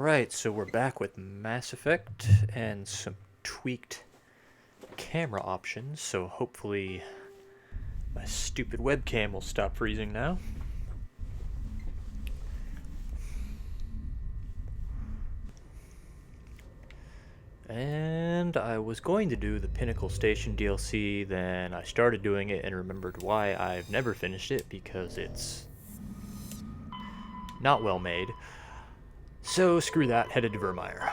Alright, so we're back with Mass Effect and some tweaked camera options, so hopefully my stupid webcam will stop freezing now. And I was going to do the Pinnacle Station DLC, then I started doing it and remembered why I've never finished it, because it's not well made. So screw that, headed to Virmire.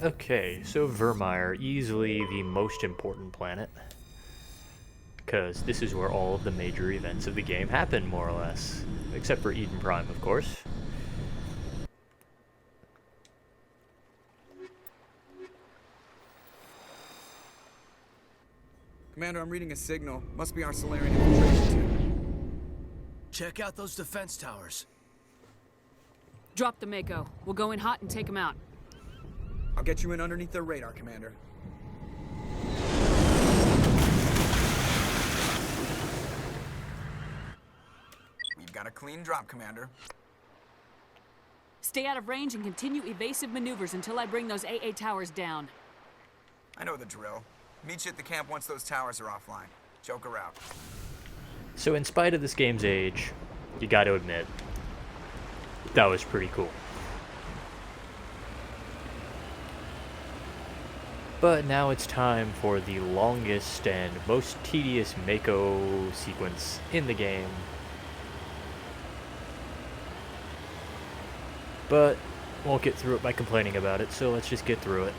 Okay, so Virmire, easily the most important planet, because this is where all of the major events of the game happen, more or less. Except for Eden Prime, of course. Commander, I'm reading a signal. Must be our Solarian infiltration team. Check out those defense towers. Drop the Mako. We'll go in hot and take them out. I'll get you in underneath their radar, Commander. We've got a clean drop, Commander. Stay out of range and continue evasive maneuvers until I bring those AA towers down. I know the drill. Meet you at the camp once those towers are offline. Joker out. So in spite of this game's age, you gotta admit, that was pretty cool. But now it's time for the longest and most tedious Mako sequence in the game. But won't get through it by complaining about it, so let's just get through it.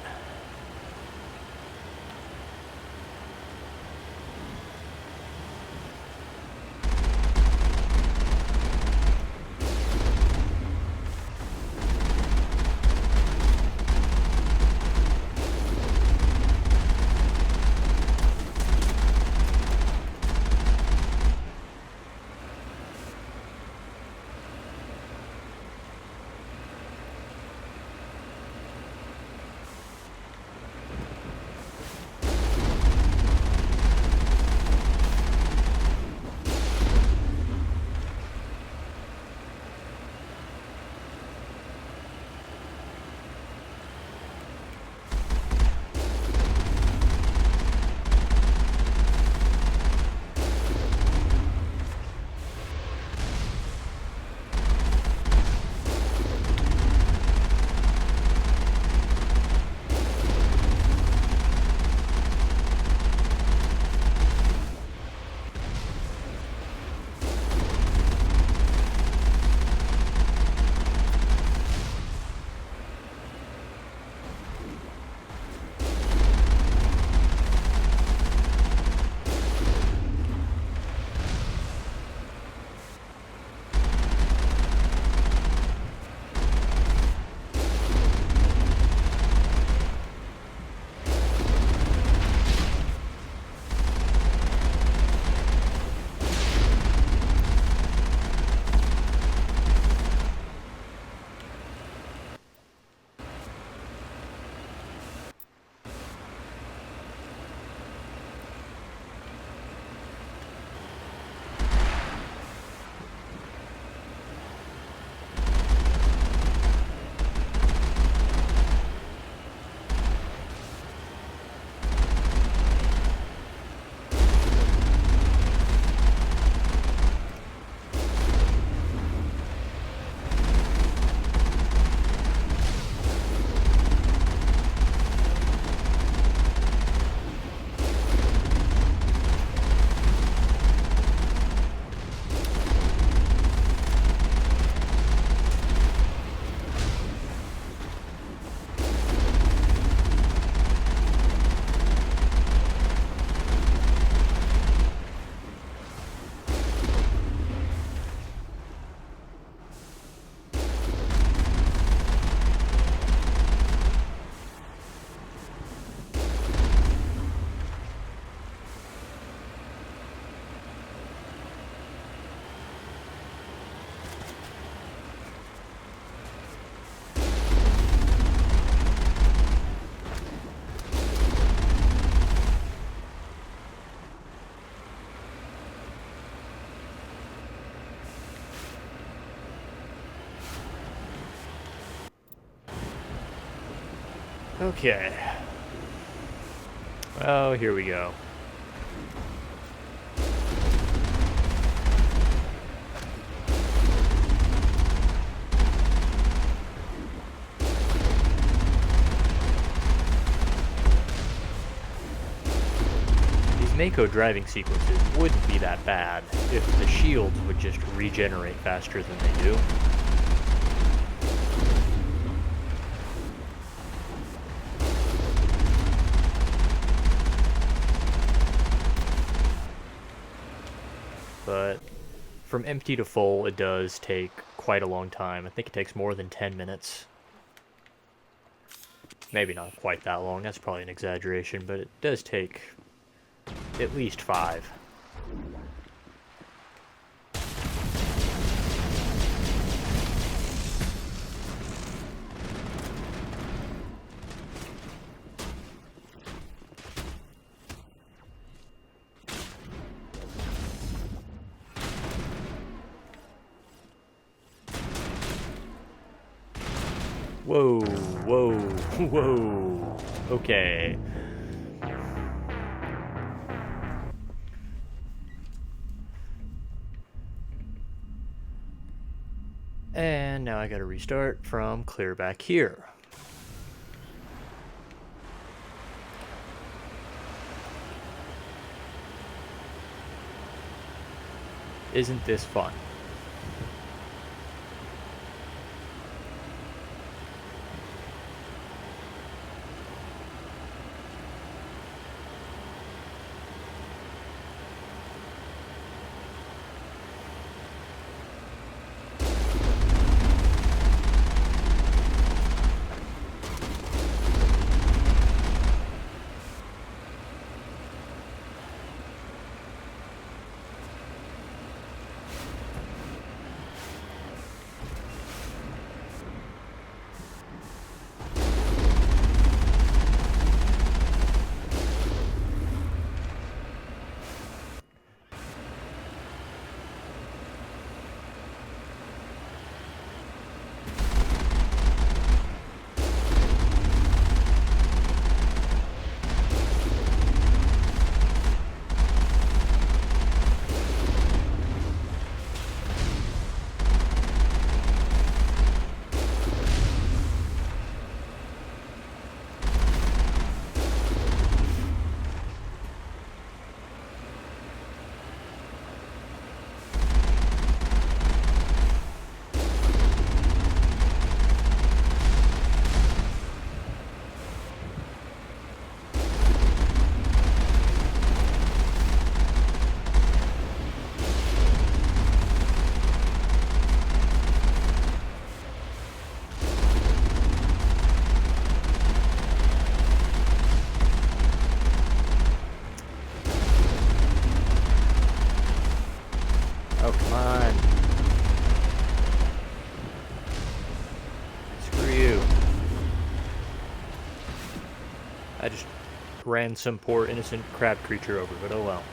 Okay. Oh, here we go. These Mako driving sequences wouldn't be that bad if the shields would just regenerate faster than they do. But from empty to full, it does take quite a long time. I think it takes more than 10 minutes. Maybe not quite that long, that's probably an exaggeration, but it does take at least 5. Whoa, whoa, whoa. Okay. And now I gotta restart from clear back here. Isn't this fun? Oh, come on. Screw you. I just ran some poor innocent crab creature over, but oh well.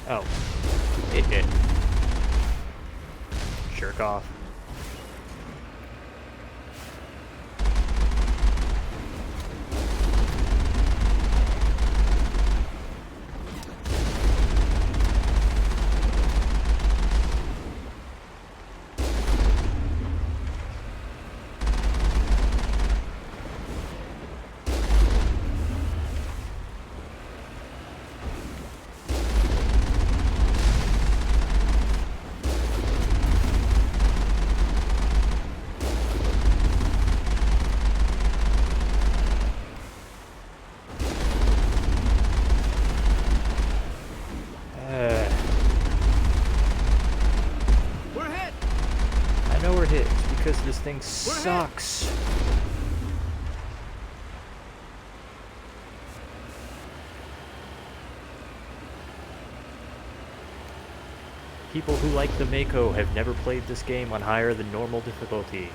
Oh, it did. Jerk off. We're hit! I know we're hit. It's because this thing sucks. people who like the Mako have never played this game on higher than normal difficulty.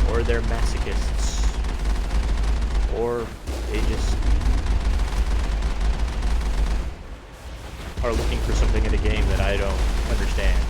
Or they're masochists. Or they just are looking for something in the game that I don't understand.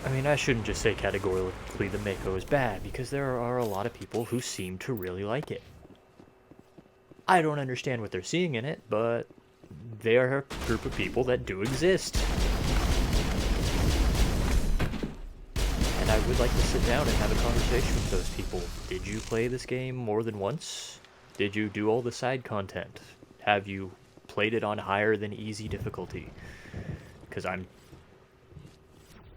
I mean, I shouldn't just say categorically the Mako is bad, because there are a lot of people who seem to really like it. I don't understand what they're seeing in it, but they are a group of people that do exist. And I would like to sit down and have a conversation with those people. Did you play this game more than once? Did you do all the side content? Have you played it on higher than easy difficulty? Because I'm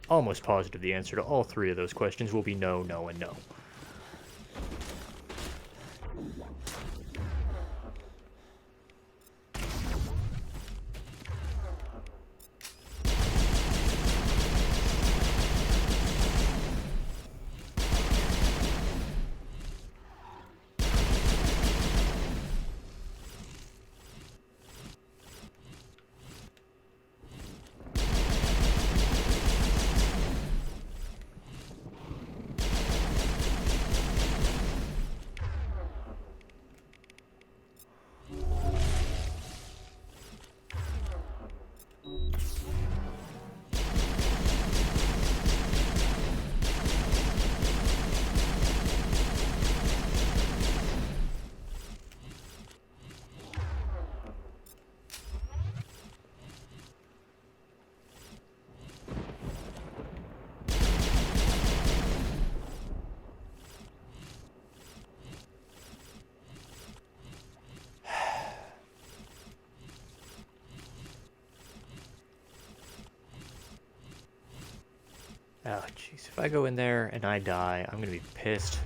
almost positive the answer to all three of those questions will be no, no, and no. Oh, jeez. If I go in there and I die, I'm gonna be pissed.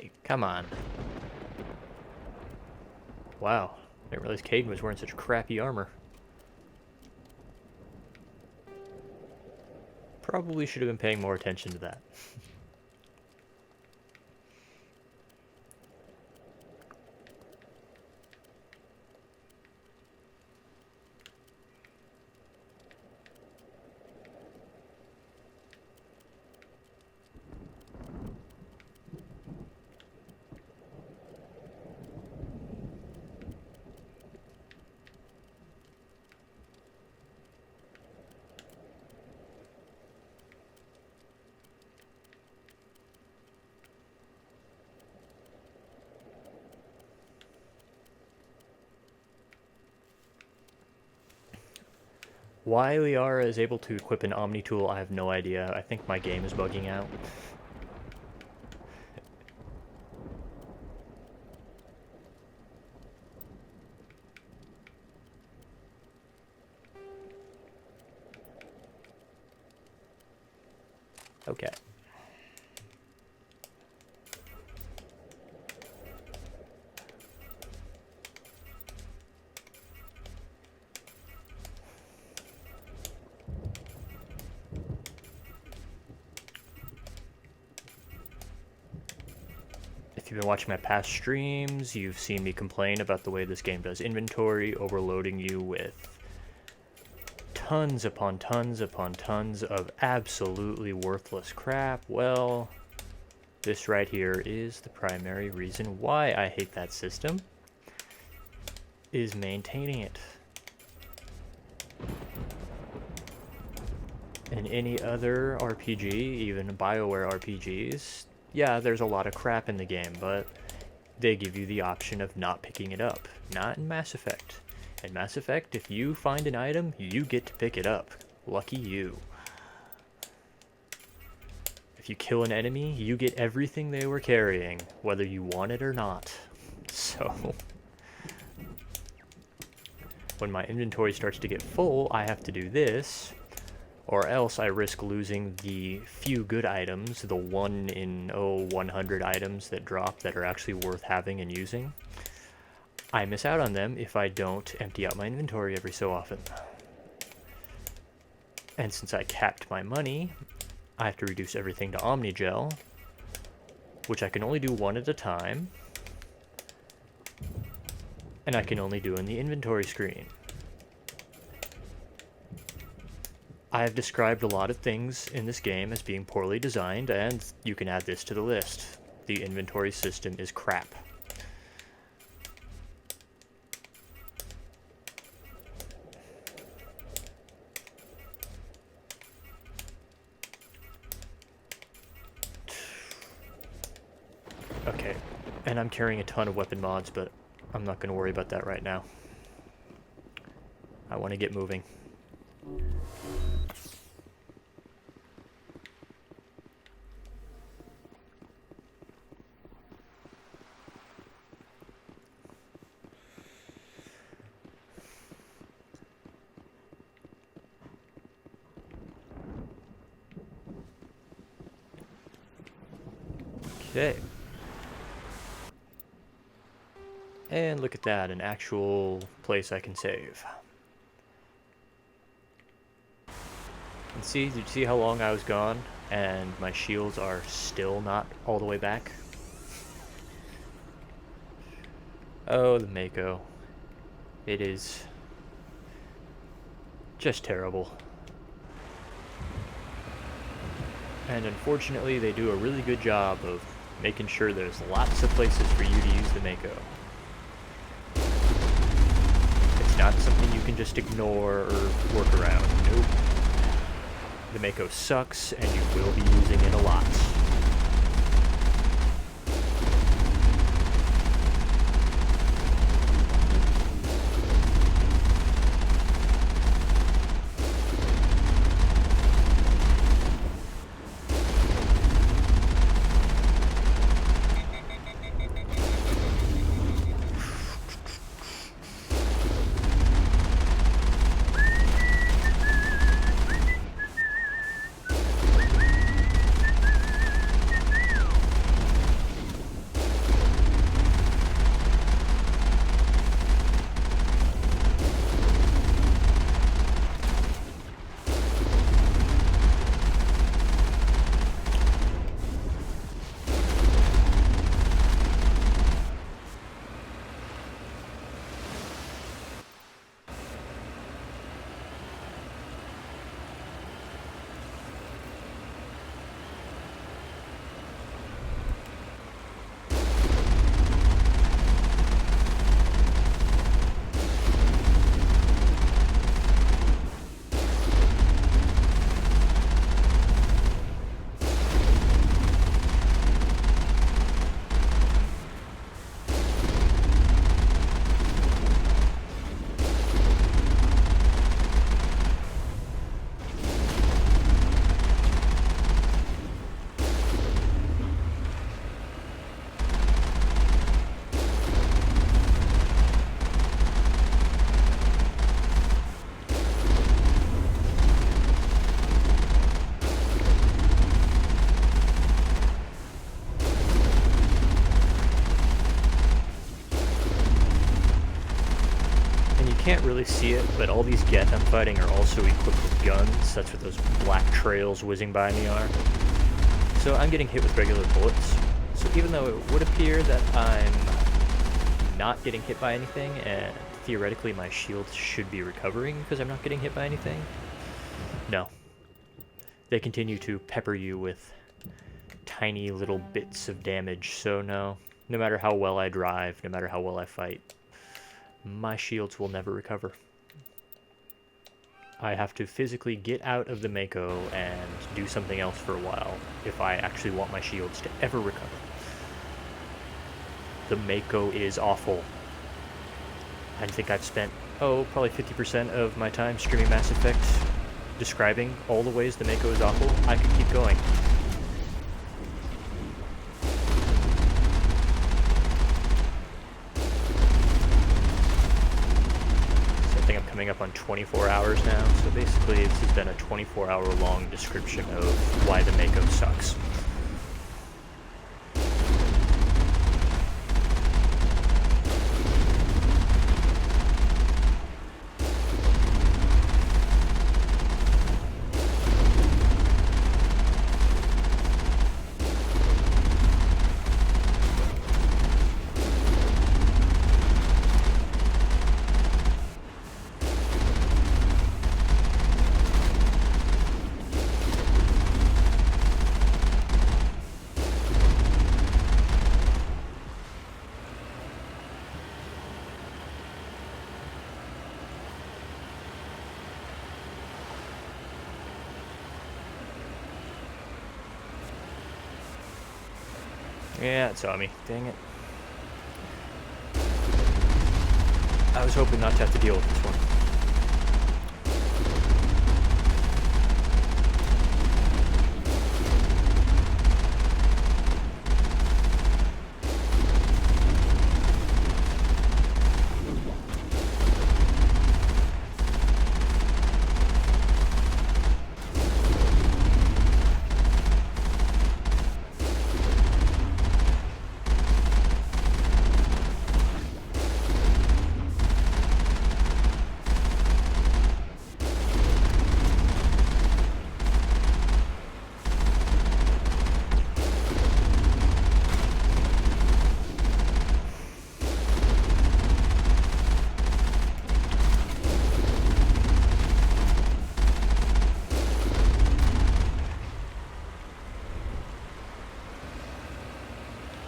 Hey, come on. Wow, I didn't realize Caden was wearing such crappy armor. Probably should have been paying more attention to that. Why Liara is able to equip an Omni tool, I have no idea. I think my game is bugging out. Okay. If you've been watching my past streams, you've seen me complain about the way this game does inventory, overloading you with tons upon tons upon tons of absolutely worthless crap. Well, this right here is the primary reason why I hate that system, is maintaining it. In any other RPG, even BioWare RPGs, yeah, there's a lot of crap in the game, but they give you the option of not picking it up. Not in Mass Effect. In Mass Effect, if you find an item, you get to pick it up. Lucky you. If you kill an enemy, you get everything they were carrying, whether you want it or not. So, when my inventory starts to get full, I have to do this, or else I risk losing the few good items, the 1 in 100 items that drop that are actually worth having and using. I miss out on them if I don't empty out my inventory every so often. And since I capped my money, I have to reduce everything to Omnigel, which I can only do 1 at a time, and I can only do in the inventory screen. I have described a lot of things in this game as being poorly designed, and you can add this to the list. The inventory system is crap. Okay, and I'm carrying a ton of weapon mods, but I'm not going to worry about that right now. I want to get moving. Okay. And look at that, an actual place I can save. And see, did you see how long I was gone? And my shields are still not all the way back? Oh, the Mako. It is just terrible. And unfortunately, they do a really good job of making sure there's lots of places for you to use the Mako. It's not something you can just ignore or work around. Nope. The Mako sucks, and you will be using it a lot. really see it, but all these Geth I'm fighting are also equipped with guns. That's what those black trails whizzing by me are. So I'm getting hit with regular bullets. So even though it would appear that I'm not getting hit by anything, and theoretically my shield should be recovering because I'm not getting hit by anything, no. They continue to pepper you with tiny little bits of damage, so no matter how well I drive, no matter how well I fight, my shields will never recover. I have to physically get out of the Mako and do something else for a while if I actually want my shields to ever recover. The Mako is awful. I think I've spent, probably 50% of my time streaming Mass Effect describing all the ways the Mako is awful. I could keep going. So I think I'm coming up on 24 hours now. So basically this has been a 24-hour long description of why the Mako sucks. Yeah, it saw me. Dang it. I was hoping not to have to deal with this one.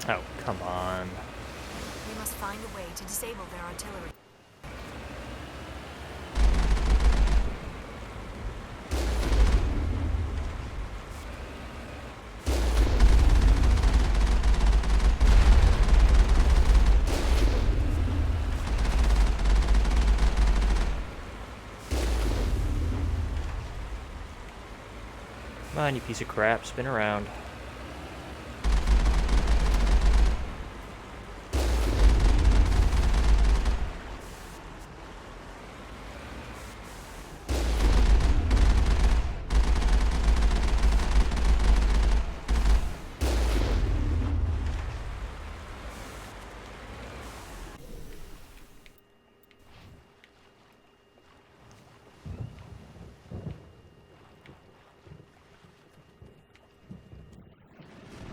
Oh, come on. We must find a way to disable their artillery. Come on, you piece of crap. Spin around.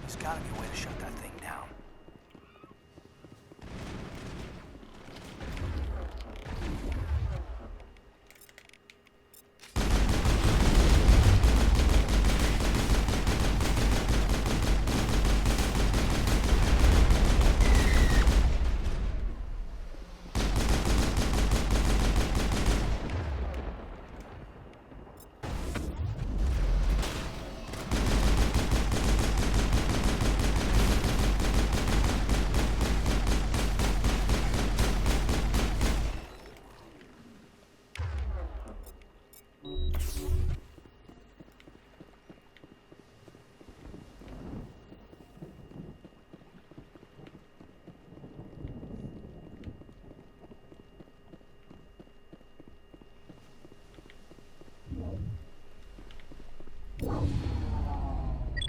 There's gotta be a way to shut that thing down.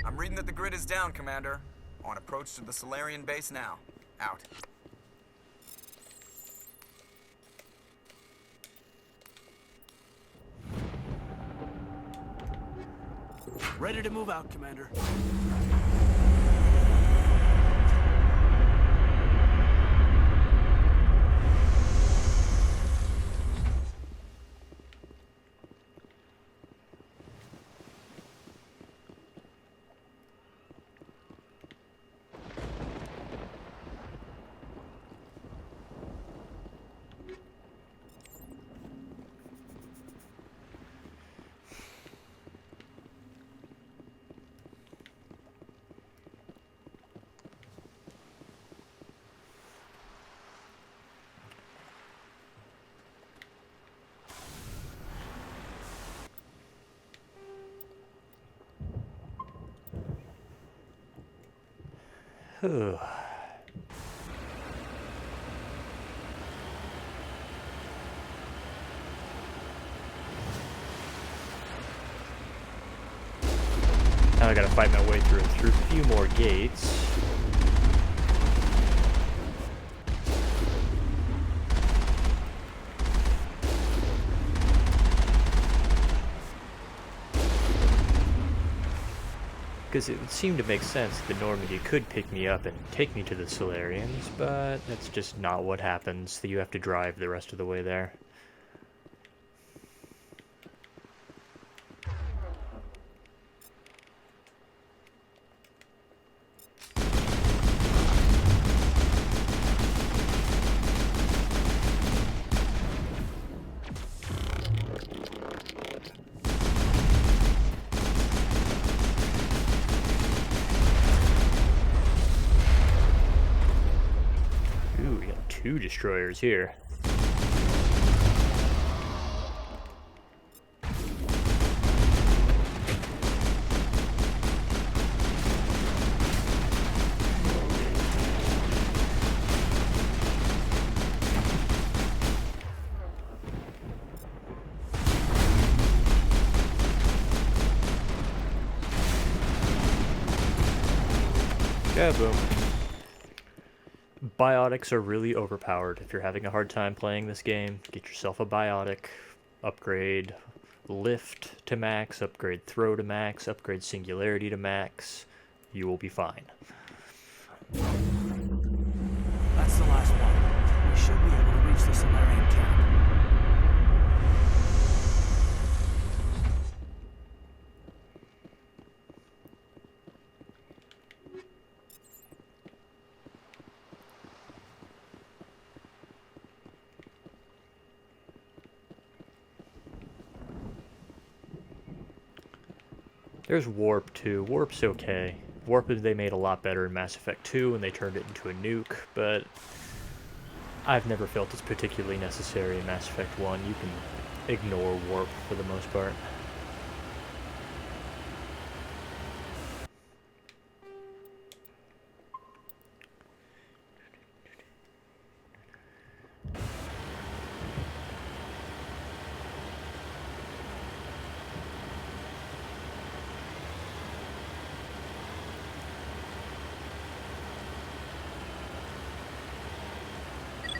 I'm reading that the grid is down, Commander. On approach to the Solarian base now. Out. Ready to move out, Commander. Whew. Now I gotta fight my way through a few more gates. Because it would seem to make sense that Normandy could pick me up and take me to the Solarians, but that's just not what happens. You have to drive the rest of the way there. Ooh, we got 2 destroyers here. Kaboom. Biotics are really overpowered. If you're having a hard time playing this game, get yourself a biotic, upgrade lift to max, upgrade throw to max, upgrade singularity to max. You will be fine. That's the last one. We should be able to reach the Solarian camp. There's Warp too. Warp's okay. Warp they made a lot better in Mass Effect 2 when they turned it into a nuke, but I've never felt it's particularly necessary in Mass Effect 1. You can ignore Warp for the most part.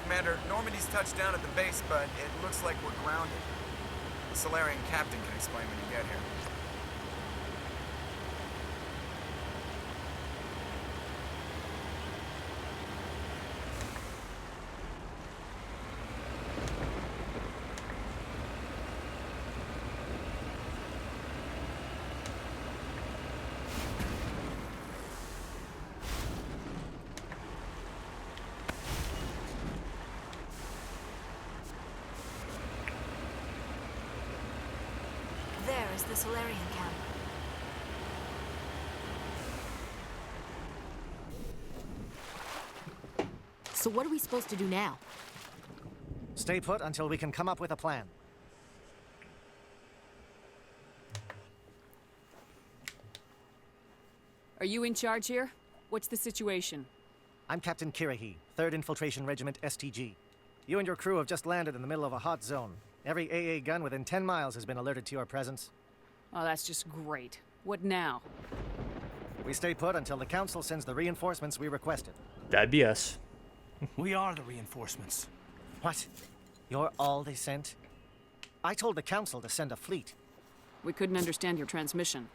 Commander, Normandy's touched down at the base, but it looks like we're grounded. The Solarian captain can explain when you get here. There is the Solarian camp. So what are we supposed to do now? Stay put until we can come up with a plan. Are you in charge here? What's the situation? I'm Captain Kirahi, 3rd Infiltration Regiment STG. You and your crew have just landed in the middle of a hot zone. Every AA gun within 10 miles has been alerted to your presence. Oh, that's just great. What now? We stay put until the Council sends the reinforcements we requested. That'd be us. We are the reinforcements. What? You're all they sent? I told the Council to send a fleet. We couldn't understand your transmission.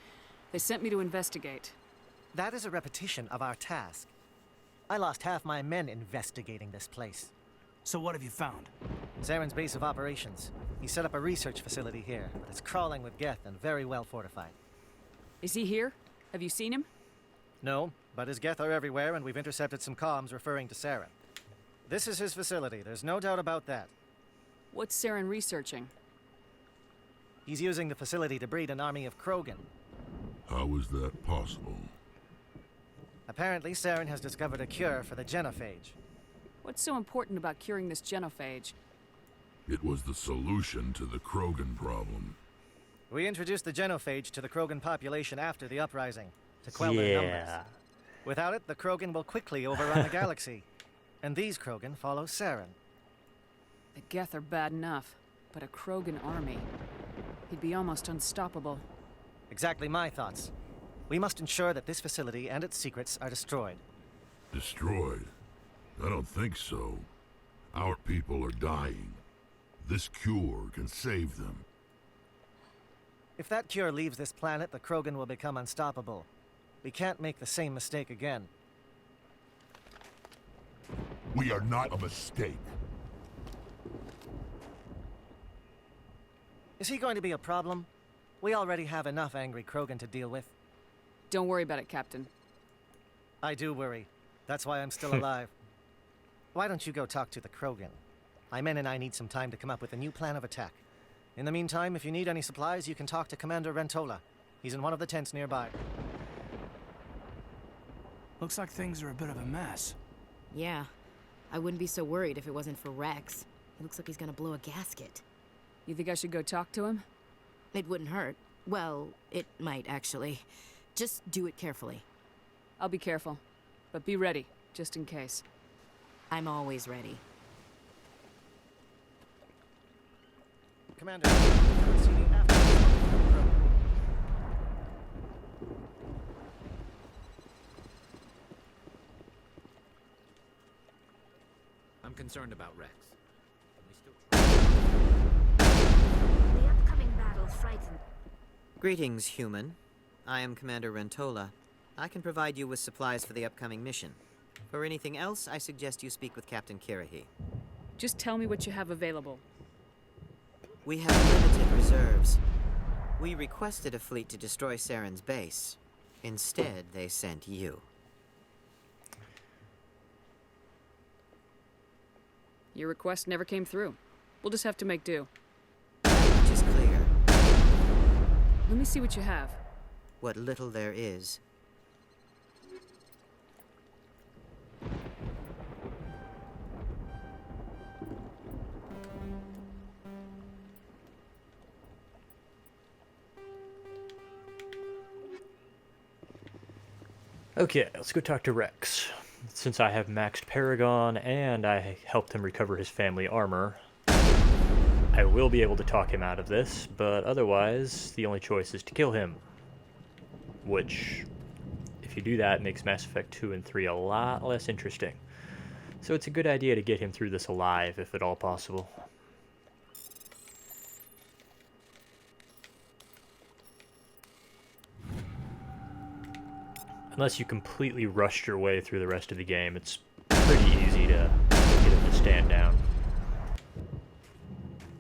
They sent me to investigate. That is a repetition of our task. I lost half my men investigating this place. So what have you found? Zaren's base of operations. He set up a research facility here, but it's crawling with Geth and very well fortified. Is he here? Have you seen him? No, but his Geth are everywhere, and we've intercepted some comms referring to Saren. This is his facility, there's no doubt about that. What's Saren researching? He's using the facility to breed an army of Krogan. How is that possible? Apparently, Saren has discovered a cure for the genophage. What's so important about curing this genophage? It was the solution to the Krogan problem. We introduced the genophage to the Krogan population after the uprising, to quell their numbers. Without it, the Krogan will quickly overrun the galaxy. And these Krogan follow Saren. The Geth are bad enough, but a Krogan army. He'd be almost unstoppable. Exactly my thoughts. We must ensure that this facility and its secrets are destroyed. Destroyed? I don't think so. Our people are dying. This cure can save them. If that cure leaves this planet, the Krogan will become unstoppable. We can't make the same mistake again. We are not a mistake. Is he going to be a problem? We already have enough angry Krogan to deal with. Don't worry about it, Captain. I do worry. That's why I'm still alive. Why don't you go talk to the Krogan? My men and I need some time to come up with a new plan of attack. In the meantime, if you need any supplies, you can talk to Commander Rentola. He's in one of the tents nearby. Looks like things are a bit of a mess. Yeah. I wouldn't be so worried if it wasn't for Rex. He looks like he's gonna blow a gasket. You think I should go talk to him? It wouldn't hurt. Well, it might, actually. Just do it carefully. I'll be careful. But be ready, just in case. I'm always ready. Commander, proceeding after the Krogan. I'm concerned about Rex. The upcoming battle frightens. Greetings, human. I am Commander Rentola. I can provide you with supplies for the upcoming mission. For anything else, I suggest you speak with Captain Kirahi. Just tell me what you have available. We have limited reserves. We requested a fleet to destroy Saren's base. Instead, they sent you. Your request never came through. We'll just have to make do. That much is clear. Let me see what you have. What little there is. Okay, let's go talk to Rex. Since I have maxed Paragon and I helped him recover his family armor, I will be able to talk him out of this, but otherwise, the only choice is to kill him. Which, if you do that, makes Mass Effect 2 and 3 a lot less interesting. So it's a good idea to get him through this alive, if at all possible. Unless you completely rushed your way through the rest of the game, it's pretty easy to get him to stand down.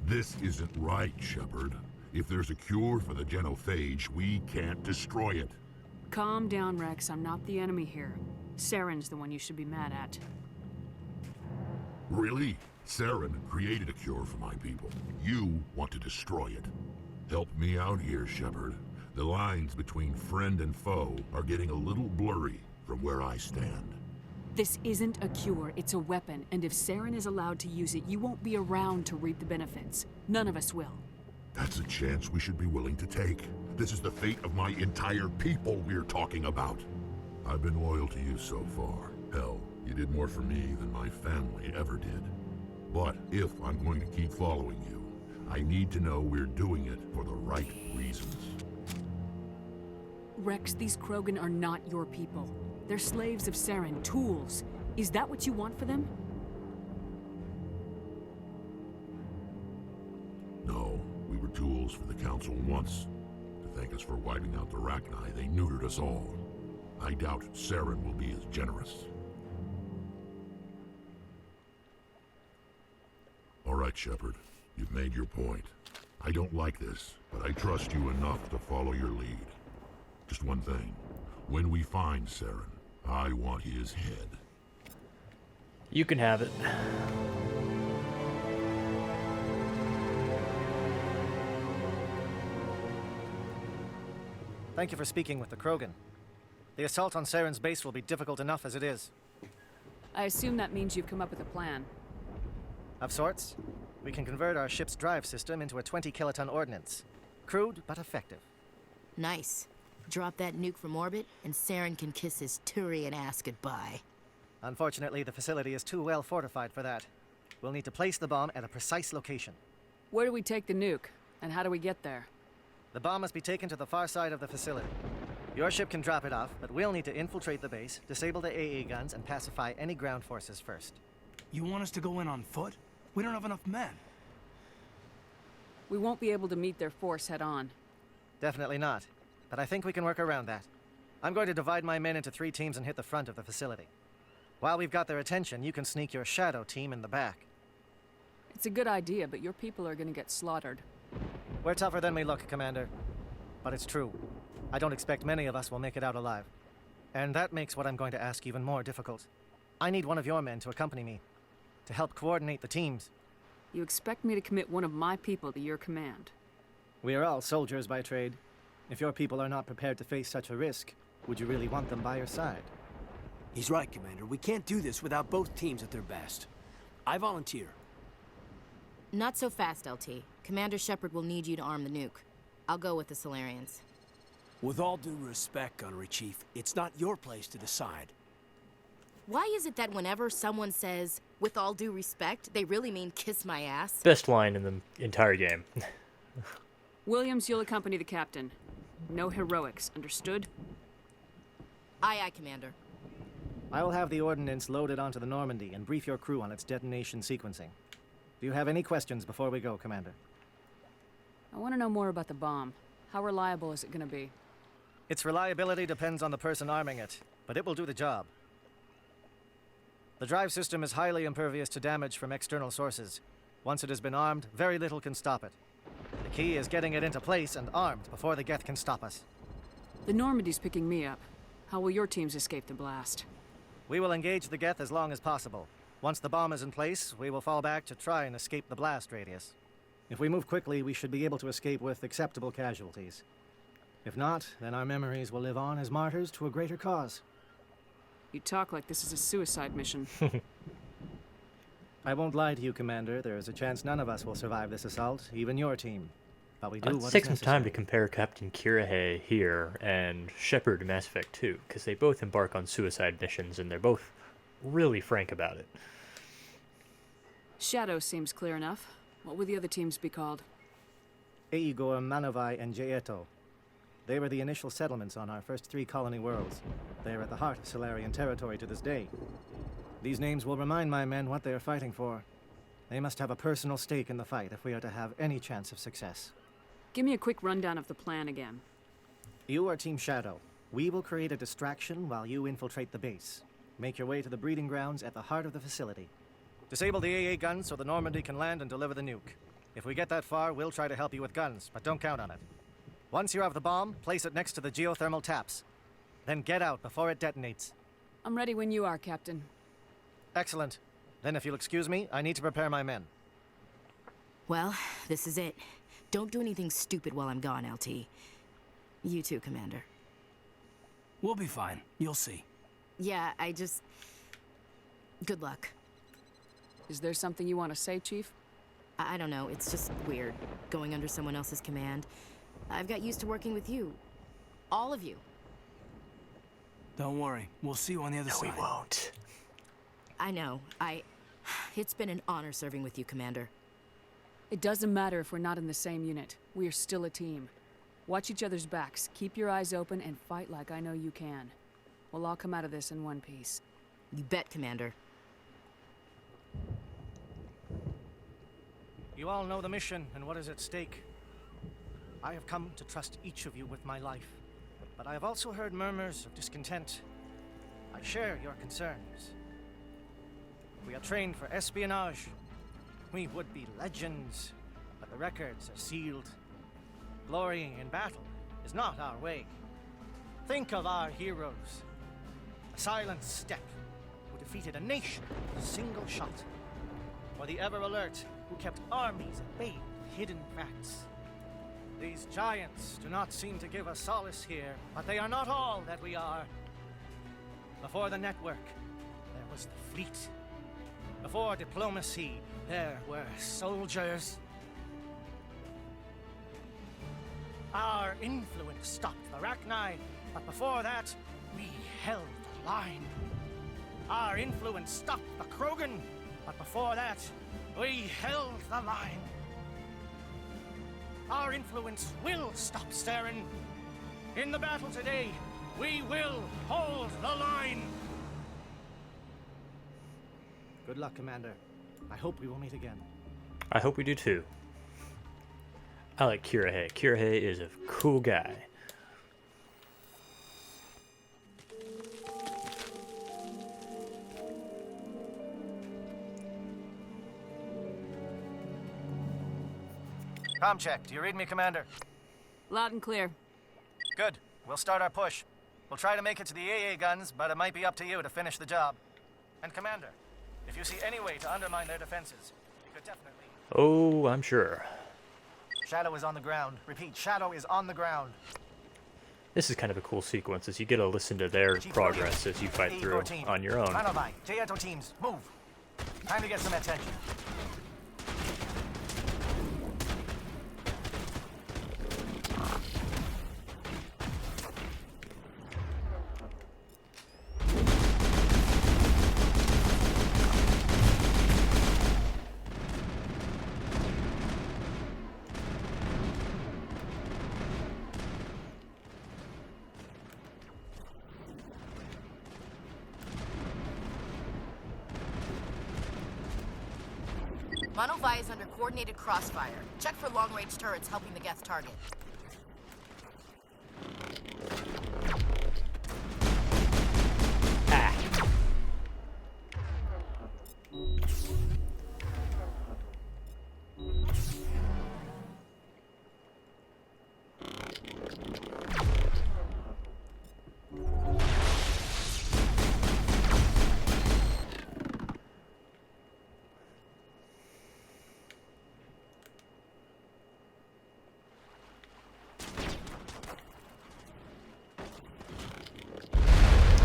This isn't right, Shepard. If there's a cure for the genophage, we can't destroy it. Calm down, Rex. I'm not the enemy here. Saren's the one you should be mad at. Really? Saren created a cure for my people. You want to destroy it. Help me out here, Shepard. The lines between friend and foe are getting a little blurry from where I stand. This isn't a cure, it's a weapon, and if Saren is allowed to use it, you won't be around to reap the benefits. None of us will. That's a chance we should be willing to take. This is the fate of my entire people we're talking about. I've been loyal to you so far. Hell, you did more for me than my family ever did. But if I'm going to keep following you, I need to know we're doing it for the right reasons. Rex, these Krogan are not your people. They're slaves of Saren, tools. Is that what you want for them? No, we were tools for the Council once. To thank us for wiping out the Rachni. They neutered us all. I doubt Saren will be as generous. All right, Shepard. You've made your point. I don't like this, but I trust you enough to follow your lead. Just one thing. When we find Saren, I want his head. You can have it. Thank you for speaking with the Krogan. The assault on Saren's base will be difficult enough as it is. I assume that means you've come up with a plan. Of sorts. We can convert our ship's drive system into a 20-kiloton ordnance. Crude, but effective. Nice. Drop that nuke from orbit, and Saren can kiss his Turian ass goodbye. Unfortunately, the facility is too well fortified for that. We'll need to place the bomb at a precise location. Where do we take the nuke? And how do we get there? The bomb must be taken to the far side of the facility. Your ship can drop it off, but we'll need to infiltrate the base, disable the AA guns, and pacify any ground forces first. You want us to go in on foot? We don't have enough men. We won't be able to meet their force head-on. Definitely not. But I think we can work around that. I'm going to divide my men into 3 teams and hit the front of the facility. While we've got their attention, you can sneak your shadow team in the back. It's a good idea, but your people are gonna get slaughtered. We're tougher than we look, Commander. But it's true. I don't expect many of us will make it out alive. And that makes what I'm going to ask even more difficult. I need one of your men to accompany me, to help coordinate the teams. You expect me to commit one of my people to your command? We are all soldiers by trade. If your people are not prepared to face such a risk, would you really want them by your side? He's right, Commander. We can't do this without both teams at their best. I volunteer. Not so fast, LT. Commander Shepard will need you to arm the nuke. I'll go with the Solarians. With all due respect, Gunnery Chief, it's not your place to decide. Why is it that whenever someone says, with all due respect, they really mean kiss my ass? Best line in the entire game. Williams, you'll accompany the captain. No heroics, understood? Aye, aye, Commander. I will have the ordnance loaded onto the Normandy and brief your crew on its detonation sequencing. Do you have any questions before we go, Commander? I want to know more about the bomb. How reliable is it going to be? Its reliability depends on the person arming it, but it will do the job. The drive system is highly impervious to damage from external sources. Once it has been armed, very little can stop it. The key is getting it into place and armed before the Geth can stop us. The Normandy's picking me up. How will your teams escape the blast? We will engage the Geth as long as possible. Once the bomb is in place, we will fall back to try and escape the blast radius. If we move quickly, we should be able to escape with acceptable casualties. If not, then our memories will live on as martyrs to a greater cause. You talk like this is a suicide mission. I won't lie to you, Commander. There is a chance none of us will survive this assault, even your team. But we do Let's what take is some necessary. time to compare Captain Kirahe here and Shepard in Mass Effect 2, because they both embark on suicide missions and they're both really frank about it. Shadow seems clear enough. What will the other teams be called? Igor, Manovai, and Jaeto. They were the initial settlements on our first 3 colony worlds. They are at the heart of Solarian territory to this day. These names will remind my men what they are fighting for. They must have a personal stake in the fight if we are to have any chance of success. Give me a quick rundown of the plan again. You are Team Shadow. We will create a distraction while you infiltrate the base. Make your way to the breeding grounds at the heart of the facility. Disable the AA guns so the Normandy can land and deliver the nuke. If we get that far, we'll try to help you with guns, but don't count on it. Once you have the bomb, place it next to the geothermal taps. Then get out before it detonates. I'm ready when you are, Captain. Excellent. Then if you'll excuse me, I need to prepare my men. Well, this is it. Don't do anything stupid while I'm gone, LT. You too, Commander. We'll be fine. You'll see. Yeah, Good luck. Is there something you want to say, Chief? I don't know, it's just weird, going under someone else's command. I've got used to working with you. All of you. Don't worry. We'll see you on the other side. No, we won't. I know. It's been an honor serving with you, Commander. It doesn't matter if we're not in the same unit. We are still a team. Watch each other's backs, keep your eyes open, and fight like I know you can. We'll all come out of this in one piece. You bet, Commander. You all know the mission and what is at stake. I have come to trust each of you with my life, but I have also heard murmurs of discontent. I share your concerns. We are trained for espionage. We would be legends, but the records are sealed. Glorying in battle is not our way. Think of our heroes. A silent step who defeated a nation with a single shot. Or the ever-alert who kept armies at bay with hidden facts. These giants do not seem to give us solace here, but they are not all that we are. Before the network, there was the fleet. Before diplomacy, there were soldiers. Our influence stopped the Rachni, but before that, we held the line. Our influence stopped the Krogan, but before that, we held the line. Our influence will stop Saren. In the battle today, we will hold the line. Good luck, Commander. I hope we will meet again. I hope we do too. I like Kirahei. Kirahei is a cool guy. Comm check. Do you read me, Commander? Loud and clear. Good. We'll start our push. We'll try to make it to the AA guns, but it might be up to you to finish the job. And Commander, if you see any way to undermine their defenses, you could definitely... Oh, I'm sure. Shadow is on the ground. Repeat, Shadow is on the ground. This is kind of a cool sequence, as you get to listen to their progress as you fight through on your own. Manobai, Jayato teams, move. Time to get some attention. Monovai is under coordinated crossfire. Check for long-range turrets helping the Geth target.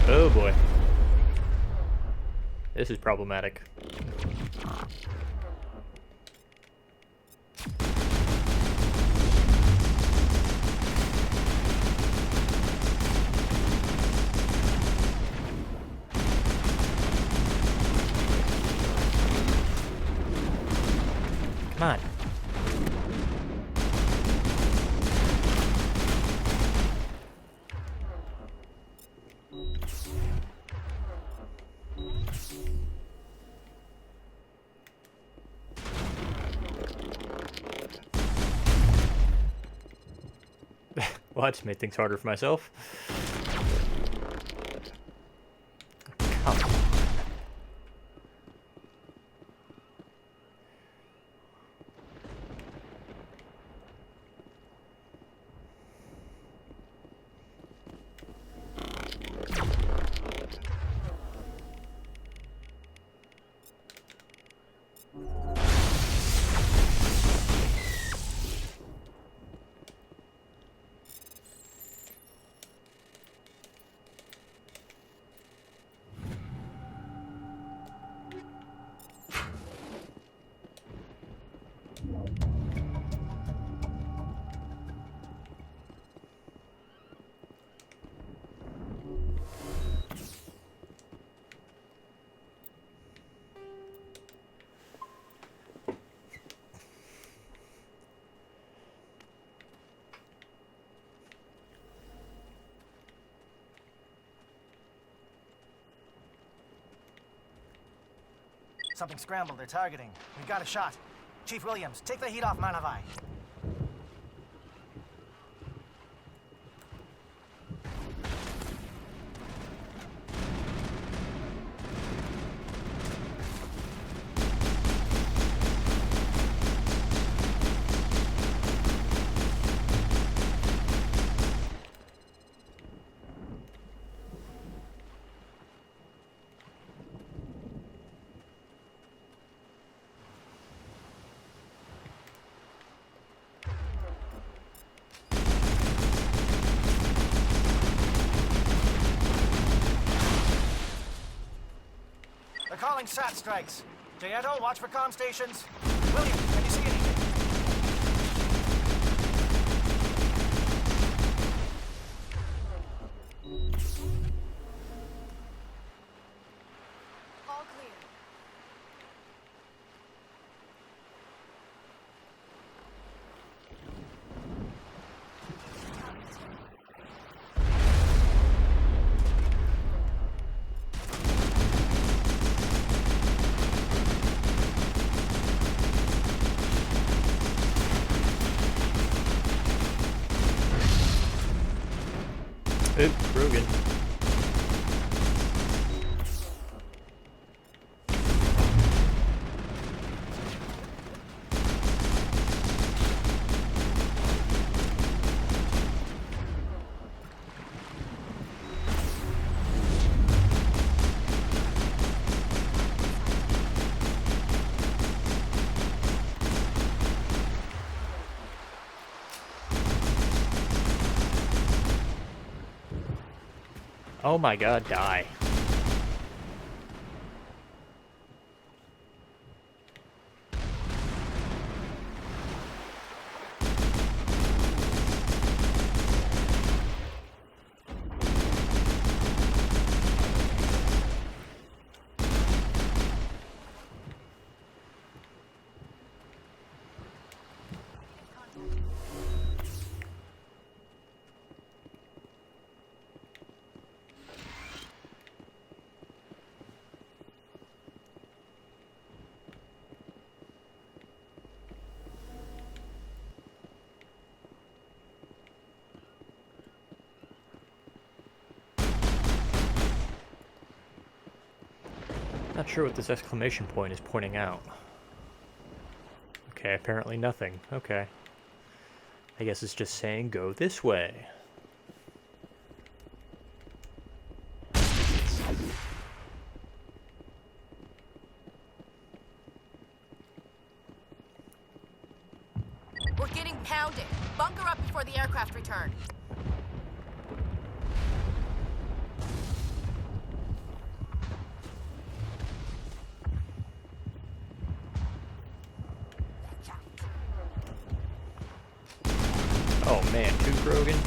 Oh boy. This is problematic. Come on. Well, I just made things harder for myself. Come on. Something scrambled. They're targeting. We've got a shot. Chief Williams, take the heat off Manavai. calling SAT strikes. Jayeto, watch for comm stations. William, can you see anything? All clear. Oop, Krogan. Oh my god, die. Not sure what this exclamation point is pointing out. Okay, apparently nothing. Okay. I guess it's just saying go this way. We're getting pounded. Bunker up before the aircraft return. Oh man, two Krogan?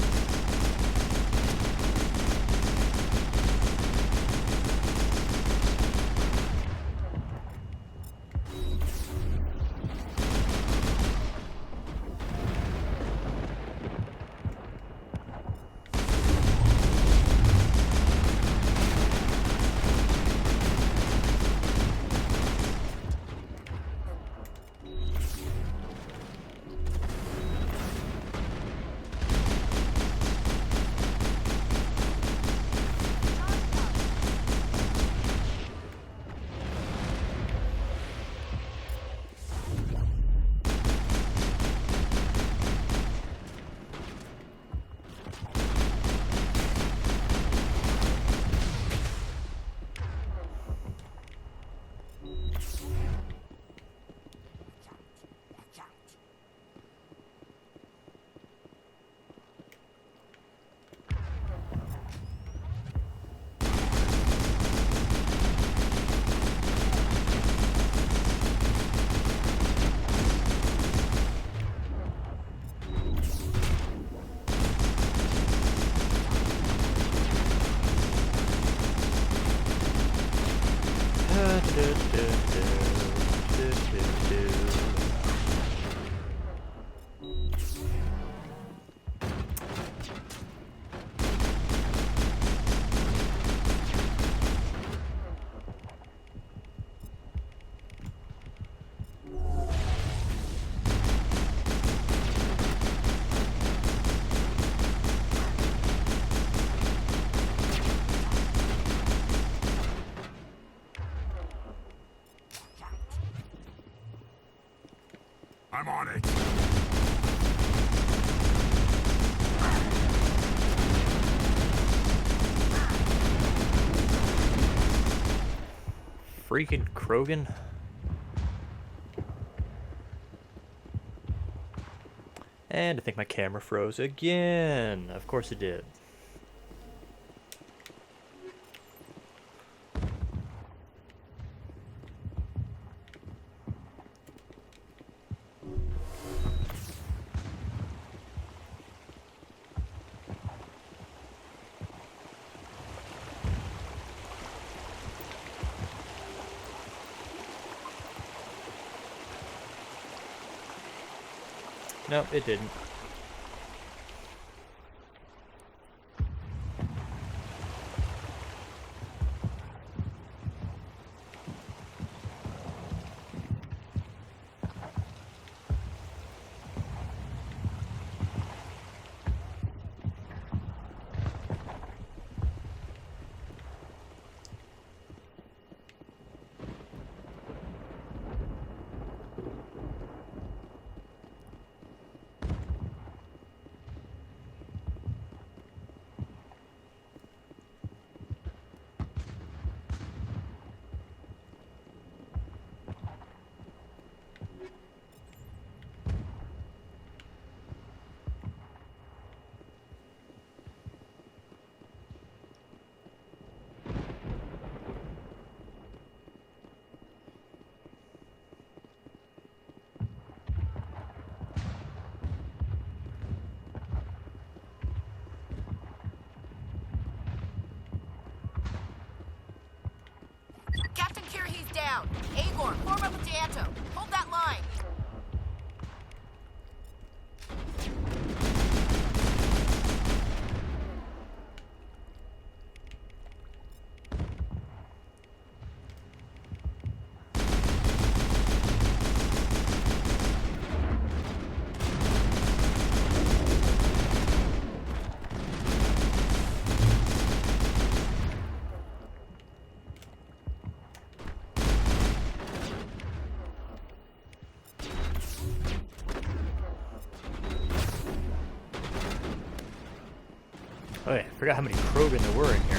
I'm on it. Freaking Krogan. And I think my camera froze again. Of course it did. No, it didn't. Captain Kirhe's down. Agor, form up with Deanto. Hold that line. Oh yeah, I forgot how many Krogan there were in here.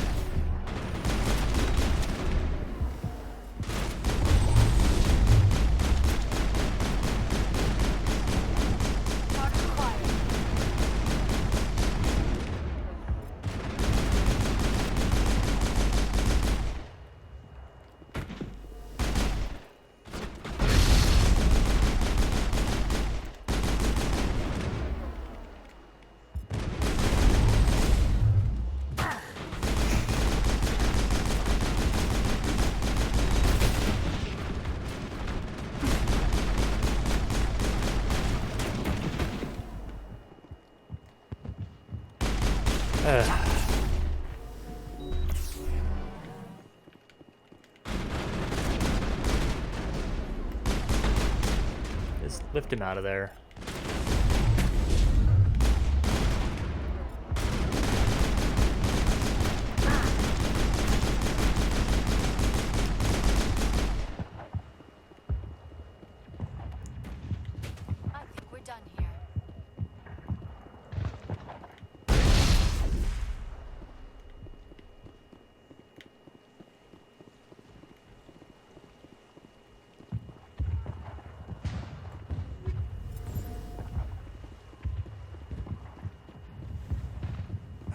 Just lift him out of there. I think we're done here.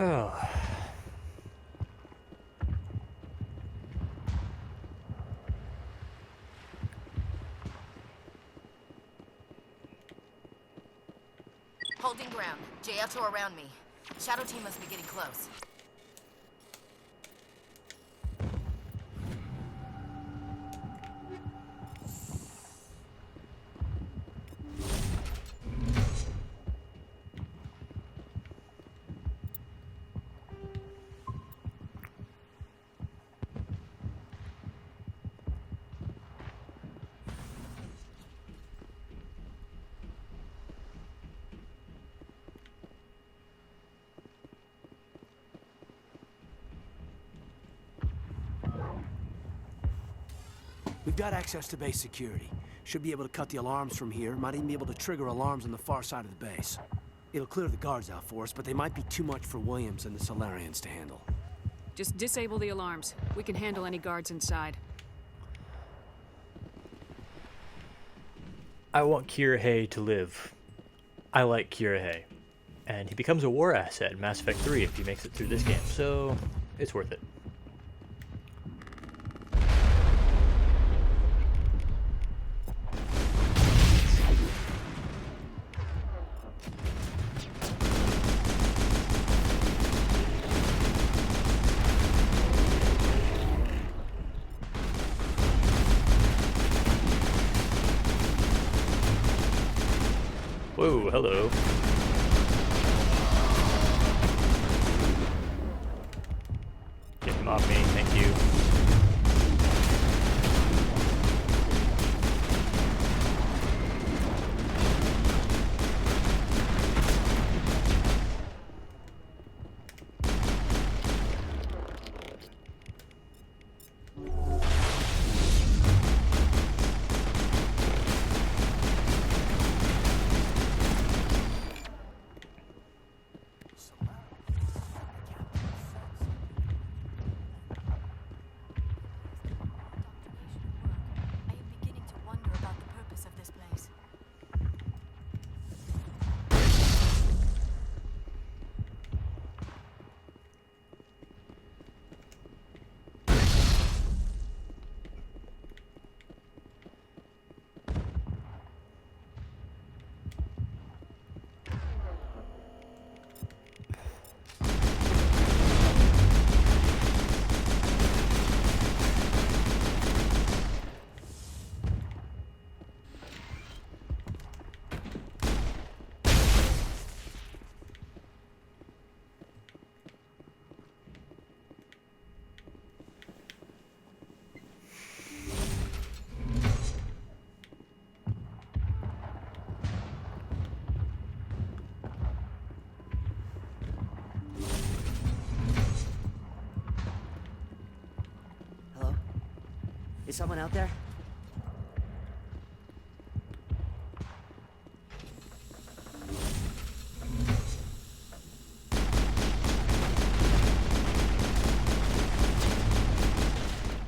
Oh. Holding ground. J-Alto around me. Shadow team must be getting close. We've got access to base security. Should be able to cut the alarms from here. Might even be able to trigger alarms on the far side of the base. It'll clear the guards out for us, but they might be too much for Williams and the Solarians to handle. Just disable the alarms. We can handle any guards inside. I want Kirhe to live. I like Kirhe. And he becomes a war asset in Mass Effect 3 if he makes it through this game, so it's worth it. Whoa, hello. Get him off me, thank you. I am beginning to wonder about the purpose of this place. Hello? Is someone out there?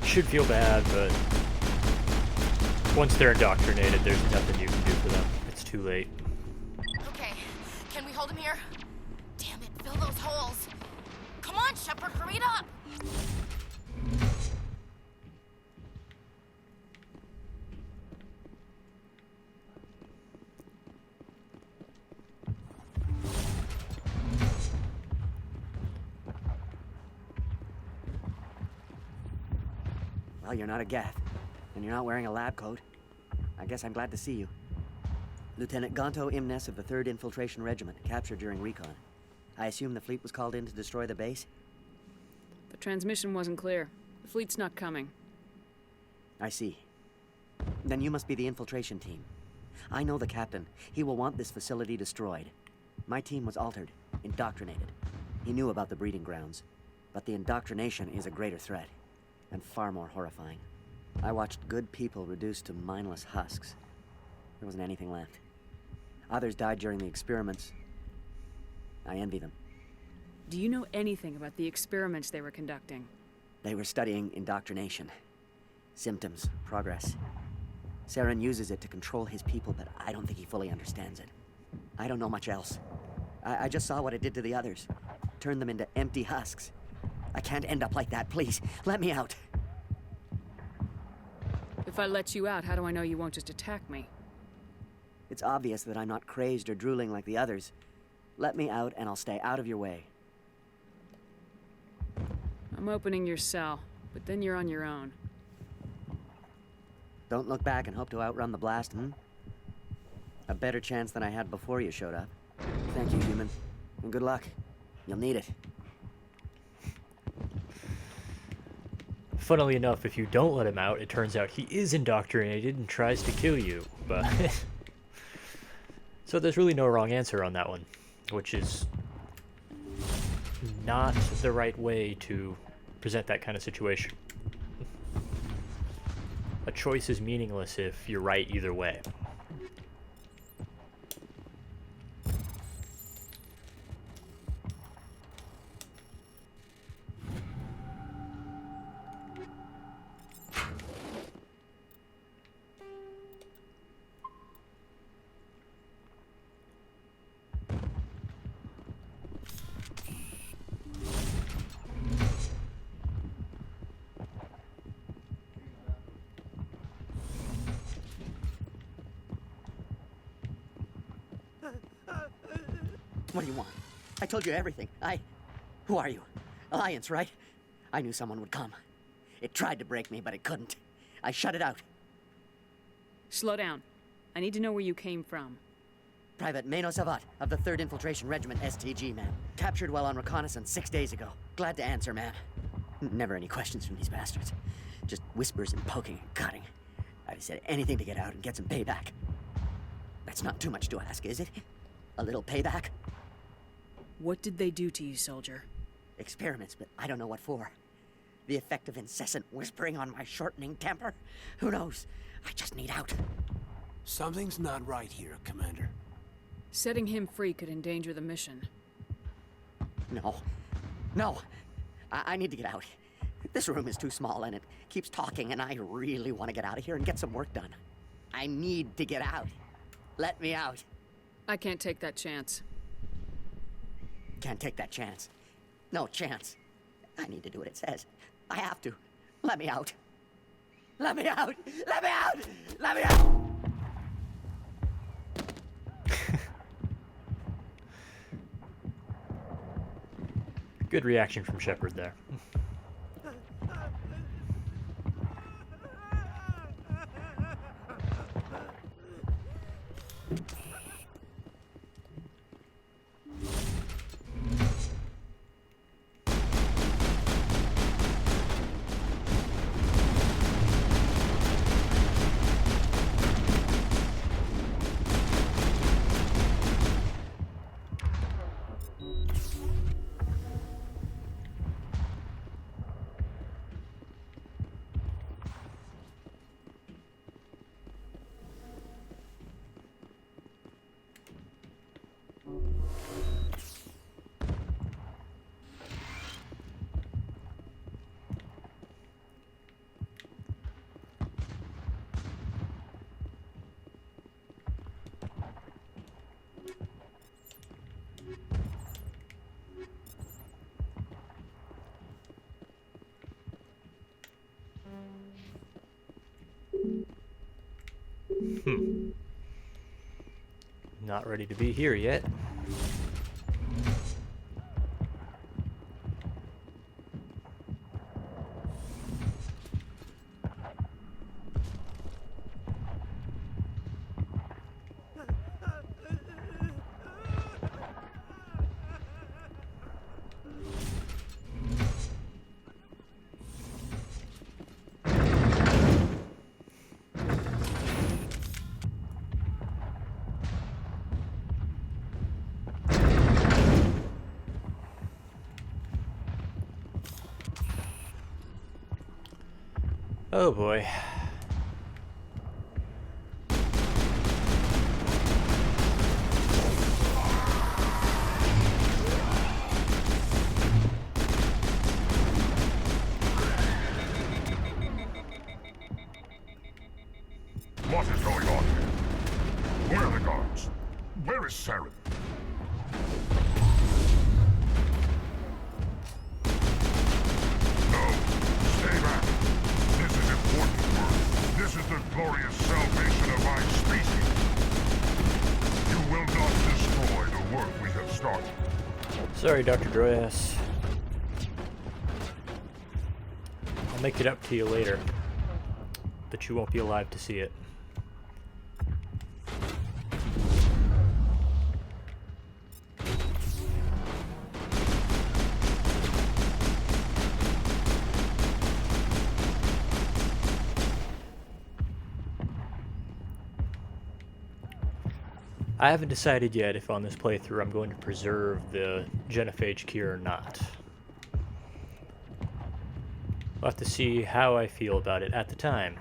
Should feel bad, but once they're indoctrinated, there's nothing you can do for them. It's too late. Okay, can we hold him here? Damn it, fill those holes. Come on, Shepard, hurry it up. Well, you're not a Gath, and you're not wearing a lab coat. I guess I'm glad to see you. Lieutenant Gonto Imnes of the 3rd Infiltration Regiment, captured during recon. I assume the fleet was called in to destroy the base? The transmission wasn't clear. The fleet's not coming. I see. Then you must be the infiltration team. I know the captain. He will want this facility destroyed. My team was altered, indoctrinated. He knew about the breeding grounds, but the indoctrination is a greater threat, and far more horrifying. I watched good people reduced to mindless husks. There wasn't anything left. Others died during the experiments. I envy them. Do you know anything about the experiments they were conducting? They were studying indoctrination. Symptoms, progress. Saren uses it to control his people, but I don't think he fully understands it. I don't know much else. I just saw what it did to the others. Turned them into empty husks. I can't end up like that, please. Let me out. If I let you out, how do I know you won't just attack me? It's obvious that I'm not crazed or drooling like the others. Let me out and I'll stay out of your way. I'm opening your cell, but then you're on your own. Don't look back and hope to outrun the blast, A better chance than I had before you showed up. Thank you, human. And good luck. You'll need it. Funnily enough, if you don't let him out, it turns out he is indoctrinated and tries to kill you, but... So there's really no wrong answer on that one, which is not the right way to present that kind of situation. A choice is meaningless if you're right either way. What do you want? I told you everything. Who are you? Alliance, right? I knew someone would come. It tried to break me, but it couldn't. I shut it out. Slow down. I need to know where you came from. Private Mano Savat of the 3rd Infiltration Regiment STG, man. Captured while on reconnaissance 6 days ago. Glad to answer, man. Never any questions from these bastards. Just whispers and poking and cutting. I'd have said anything to get out and get some payback. That's not too much to ask, is it? A little payback? What did they do to you, soldier? Experiments, but I don't know what for. The effect of incessant whispering on my shortening temper? Who knows? I just need out. Something's not right here, Commander. Setting him free could endanger the mission. No. No! I need to get out. This room is too small and it keeps talking, and I really want to get out of here and get some work done. I need to get out. Let me out. I can't take that chance. Can't take that chance. No chance. I need to do what it says. I have to. Let me out. Let me out! Let me out! Let me out! Good reaction from Shepard there. Not ready to be here yet. Oh boy. What is going on here? Where are the guards? Where is Saren? No, stay back. This is important work. This is the glorious salvation of my species. You will not destroy the work we have started. Sorry, Dr. Droyas. I'll make it up to you later, but you won't be alive to see it. I haven't decided yet if on this playthrough I'm going to preserve the genophage cure or not. I'll have to see how I feel about it at the time.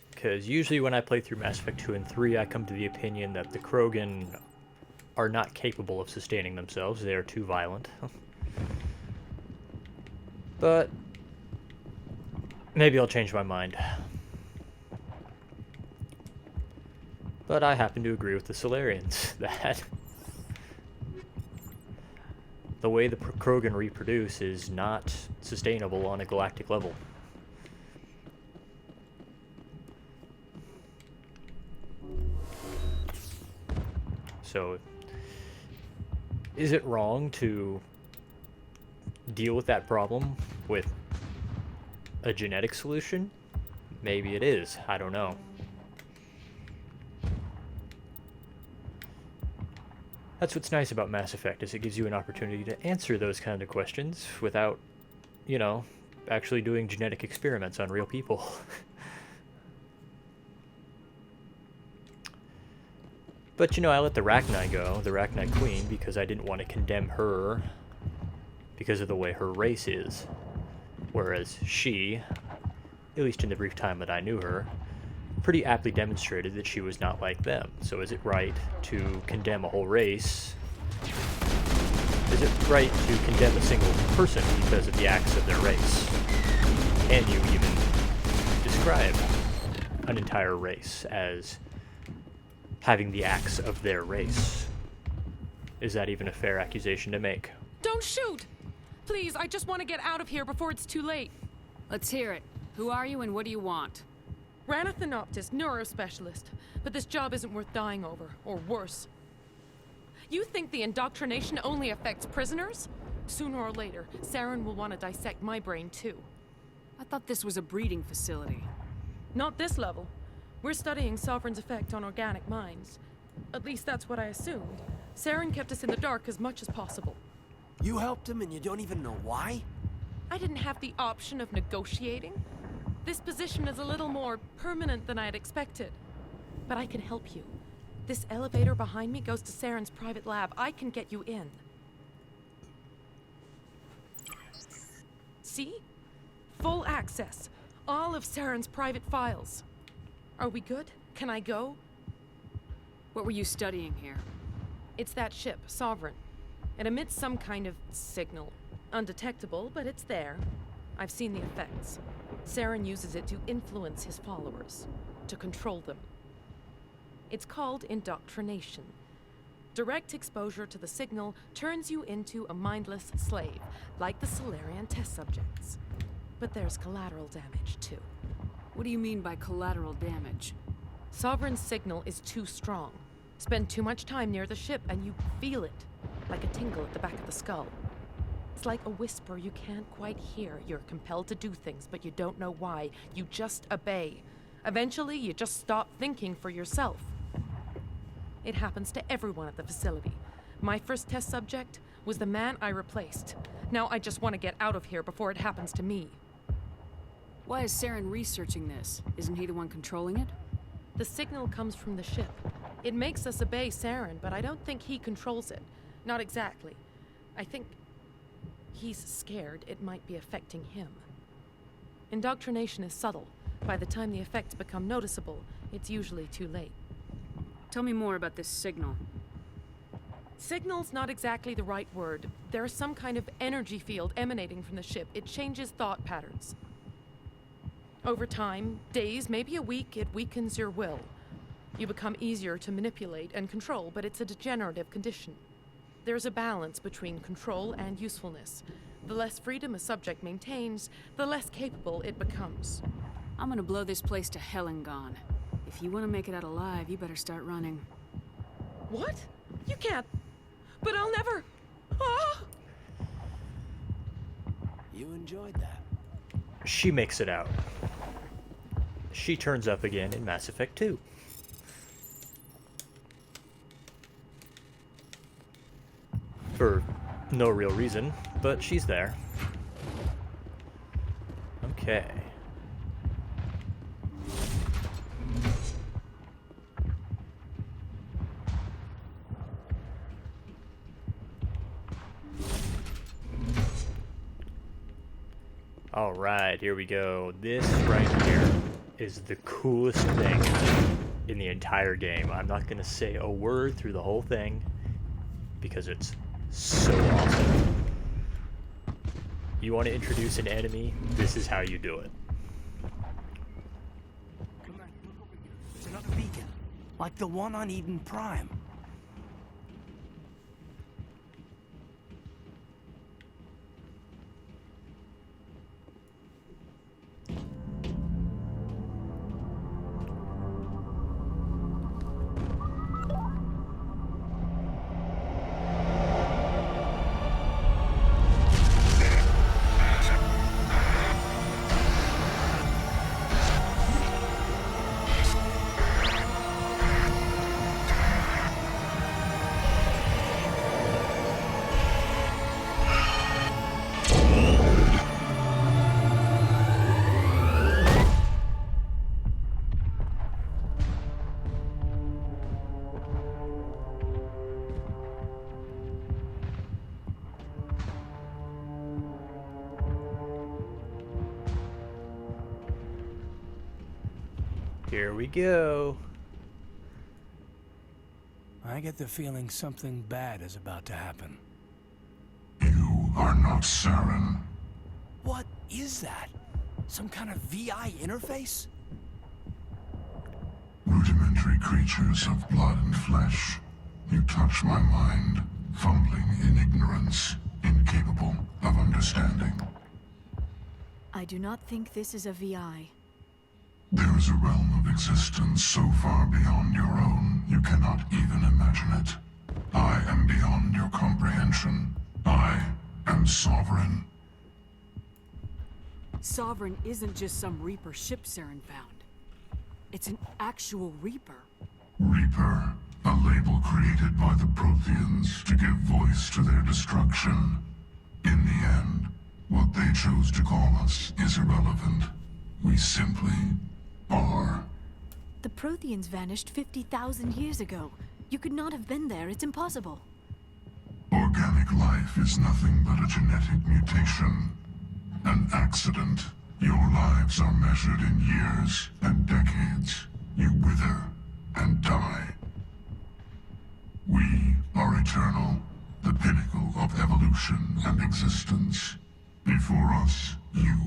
Because usually when I play through Mass Effect 2 and 3, I come to the opinion that the Krogan are not capable of sustaining themselves. They are too violent. But maybe I'll change my mind. But I happen to agree with the Solarians that the way the Krogan reproduce is not sustainable on a galactic level. So, is it wrong to deal with that problem with a genetic solution? Maybe it is. I don't know. That's what's nice about Mass Effect, is it gives you an opportunity to answer those kind of questions without, you know, actually doing genetic experiments on real people. But, you know, I let the Rachni go, the Rachni Queen, because I didn't want to condemn her because of the way her race is. Whereas she, at least in the brief time that I knew her, pretty aptly demonstrated that she was not like them. So is it right to condemn a whole race? Is it right to condemn a single person because of the acts of their race? Can you even describe an entire race as having the acts of their race? Is that even a fair accusation to make? Don't shoot! Please, I just want to get out of here before it's too late. Let's hear it. Who are you and what do you want? Ranathanoptis, neurospecialist. But this job isn't worth dying over, or worse. You think the indoctrination only affects prisoners? Sooner or later, Saren will want to dissect my brain too. I thought this was a breeding facility. Not this level. We're studying Sovereign's effect on organic minds. At least that's what I assumed. Saren kept us in the dark as much as possible. You helped him and you don't even know why? I didn't have the option of negotiating. This position is a little more permanent than I had expected. But I can help you. This elevator behind me goes to Saren's private lab. I can get you in. See? Full access. All of Saren's private files. Are we good? Can I go? What were you studying here? It's that ship, Sovereign. It emits some kind of signal. Undetectable, but it's there. I've seen the effects. Saren uses it to influence his followers, to control them. It's called indoctrination. Direct exposure to the signal turns you into a mindless slave, like the Solarian test subjects. But there's collateral damage, too. What do you mean by collateral damage? Sovereign's signal is too strong. Spend too much time near the ship and you feel it, like a tingle at the back of the skull. It's like a whisper you can't quite hear. You're compelled to do things, but you don't know why. You just obey. Eventually, you just stop thinking for yourself. It happens to everyone at the facility. My first test subject was the man I replaced. Now I just want to get out of here before it happens to me. Why is Saren researching this? Isn't he the one controlling it? The signal comes from the ship. It makes us obey Saren, but I don't think he controls it. Not exactly. I think he's scared it might be affecting him. Indoctrination is subtle. By the time the effects become noticeable, it's usually too late. Tell me more about this signal. Signal's not exactly the right word. There's some kind of energy field emanating from the ship. It changes thought patterns. Over time, days, maybe a week, it weakens your will. You become easier to manipulate and control, but it's a degenerative condition. There's a balance between control and usefulness. The less freedom a subject maintains, the less capable it becomes. I'm gonna blow this place to hell and gone. If you want to make it out alive, you better start running. What? You can't. But I'll never. Ah! You enjoyed that. She makes it out. She turns up again in Mass Effect 2. For no real reason, but she's there. Okay. Alright, here we go. This right here is the coolest thing in the entire game. I'm not going to say a word through the whole thing because it's so awesome. You want to introduce an enemy, this is how you do it. Come on, look over here. There's another beacon, like the one on Eden Prime. Here we go. I get the feeling something bad is about to happen. You are not Saren. What is that? Some kind of VI interface? Rudimentary creatures of blood and flesh. You touch my mind, fumbling in ignorance, incapable of understanding. I do not think this is a VI. There is a realm of existence so far beyond your own, you cannot even imagine it. I am beyond your comprehension. I am sovereign. Sovereign isn't just some Reaper ship Saren found. It's an actual Reaper. Reaper, a label created by the Protheans to give voice to their destruction. In the end, what they chose to call us is irrelevant. We simply are. The Protheans vanished 50,000 years ago. You could not have been there. It's impossible. Organic life is nothing but a genetic mutation. An accident. Your lives are measured in years and decades. You wither and die. We are eternal, the pinnacle of evolution and existence. Before us, you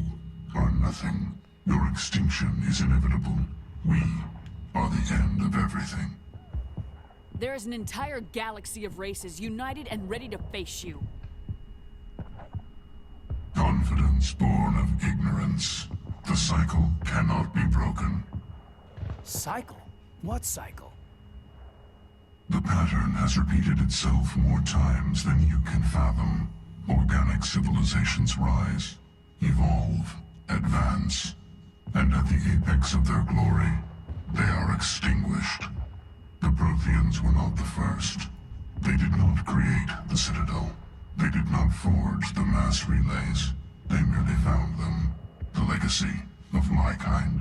are nothing. Your extinction is inevitable. We are the end of everything. There is an entire galaxy of races united and ready to face you. Confidence born of ignorance. The cycle cannot be broken. Cycle? What cycle? The pattern has repeated itself more times than you can fathom. Organic civilizations rise, evolve, advance, and at the apex of their glory, they are extinguished. The Protheans were not the first. They did not create the Citadel. They did not forge the mass relays. They merely found them. The legacy of my kind.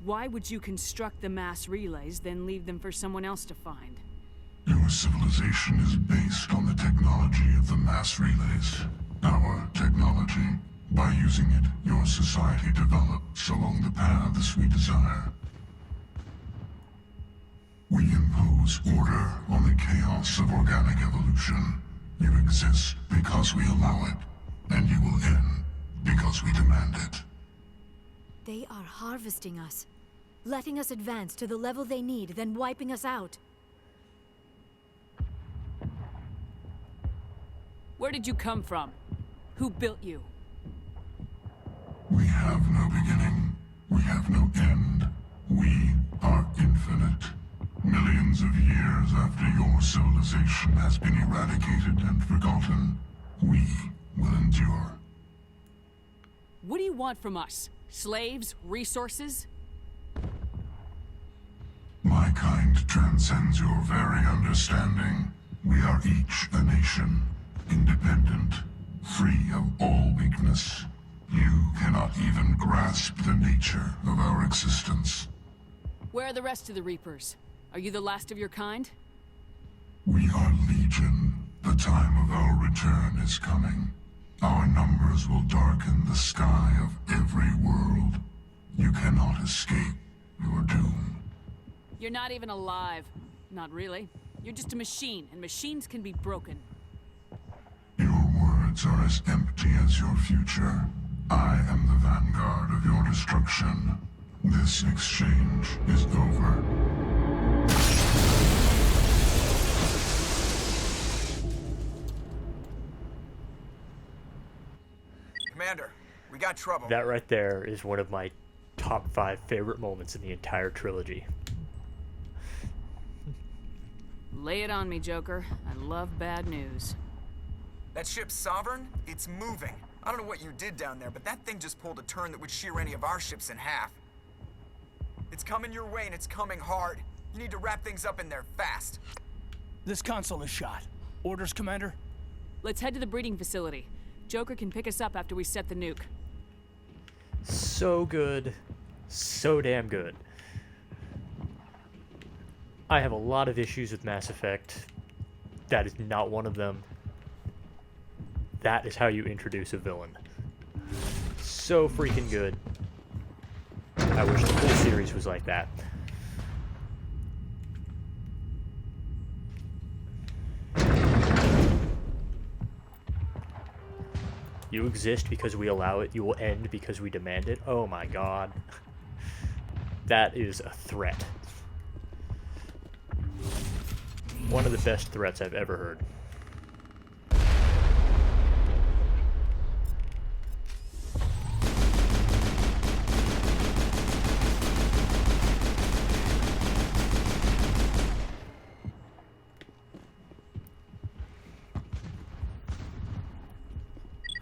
Why would you construct the mass relays, then leave them for someone else to find? Your civilization is based on the technology of the mass relays. Our technology. By using it, your society develops along the paths we desire. We impose order on the chaos of organic evolution. You exist because we allow it, and you will end because we demand it. They are harvesting us, letting us advance to the level they need, then wiping us out. Where did you come from? Who built you? We have no beginning. We have no end. We are infinite. Millions of years after your civilization has been eradicated and forgotten, we will endure. What do you want from us? Slaves? Resources? My kind transcends your very understanding. We are each a nation, independent, free of all weakness. You cannot even grasp the nature of our existence. Where are the rest of the Reapers? Are you the last of your kind? We are Legion. The time of our return is coming. Our numbers will darken the sky of every world. You cannot escape your doom. You're not even alive. Not really. You're just a machine, and machines can be broken. Your words are as empty as your future. I am the vanguard of your destruction. This exchange is over. Commander, we got trouble. That right there is one of my top 5 favorite moments in the entire trilogy. Lay it on me, Joker. I love bad news. That ship's Sovereign? It's moving. I don't know what you did down there, but that thing just pulled a turn that would shear any of our ships in half. It's coming your way, and it's coming hard. You need to wrap things up in there fast. This console is shot. Orders, Commander? Let's head to the breeding facility. Joker can pick us up after we set the nuke. So good. So damn good. I have a lot of issues with Mass Effect. That is not one of them. That is how you introduce a villain. So freaking good. I wish the whole series was like that. You exist because we allow it. You will end because we demand it. Oh my god. That is a threat. One of the best threats I've ever heard.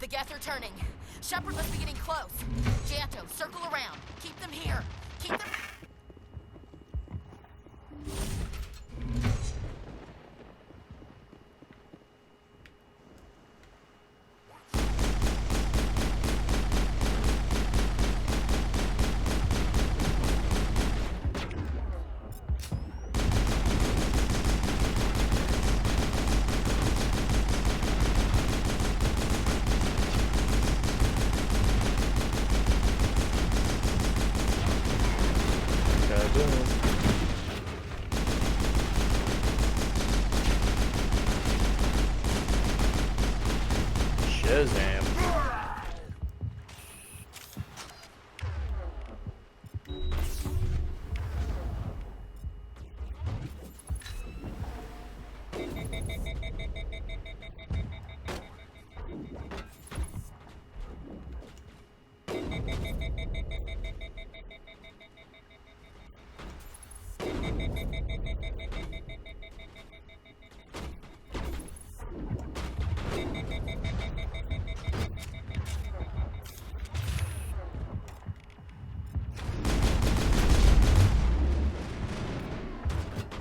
The Geth are turning. Shepard must be getting close. Janto, circle around. Keep them here. Keep them... Shazam.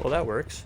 Well, that works.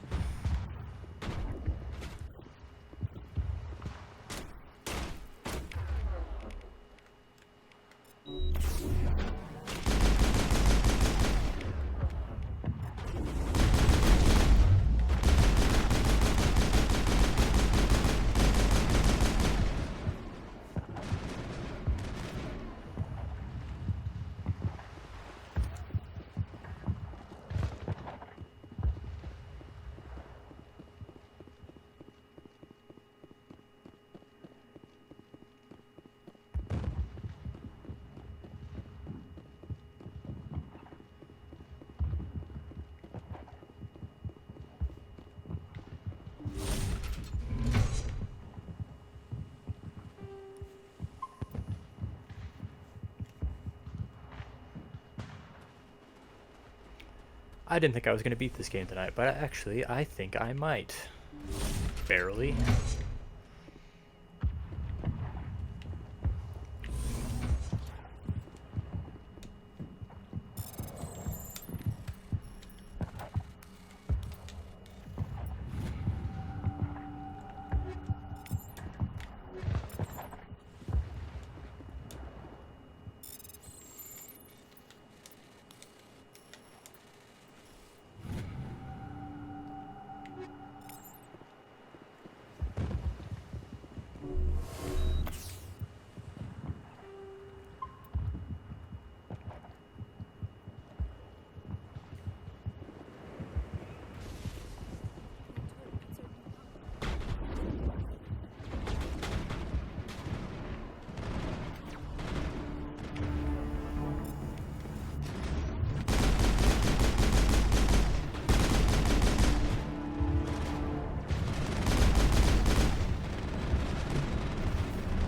I didn't think I was going to beat this game tonight, but actually, I think I might. Barely.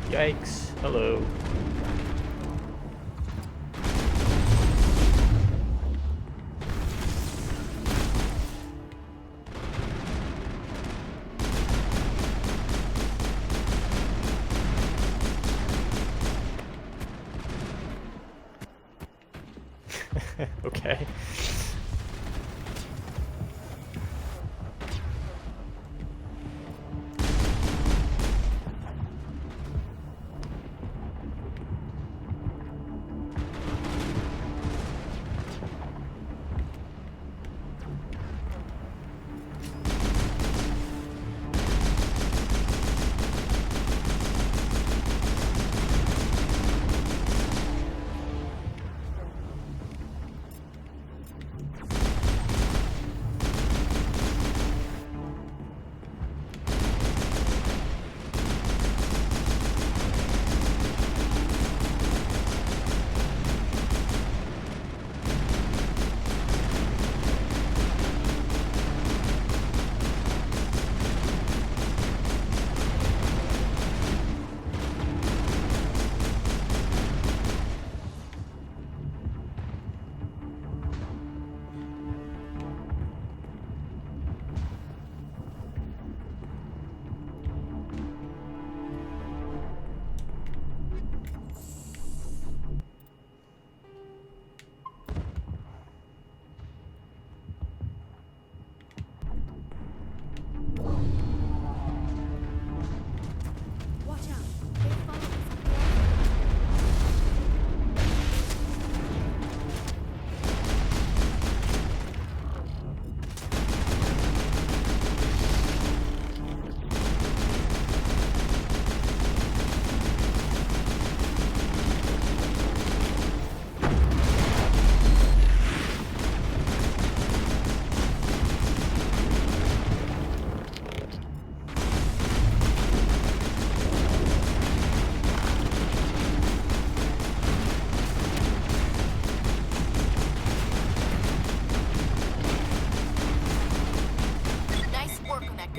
Yikes. Hello. Okay.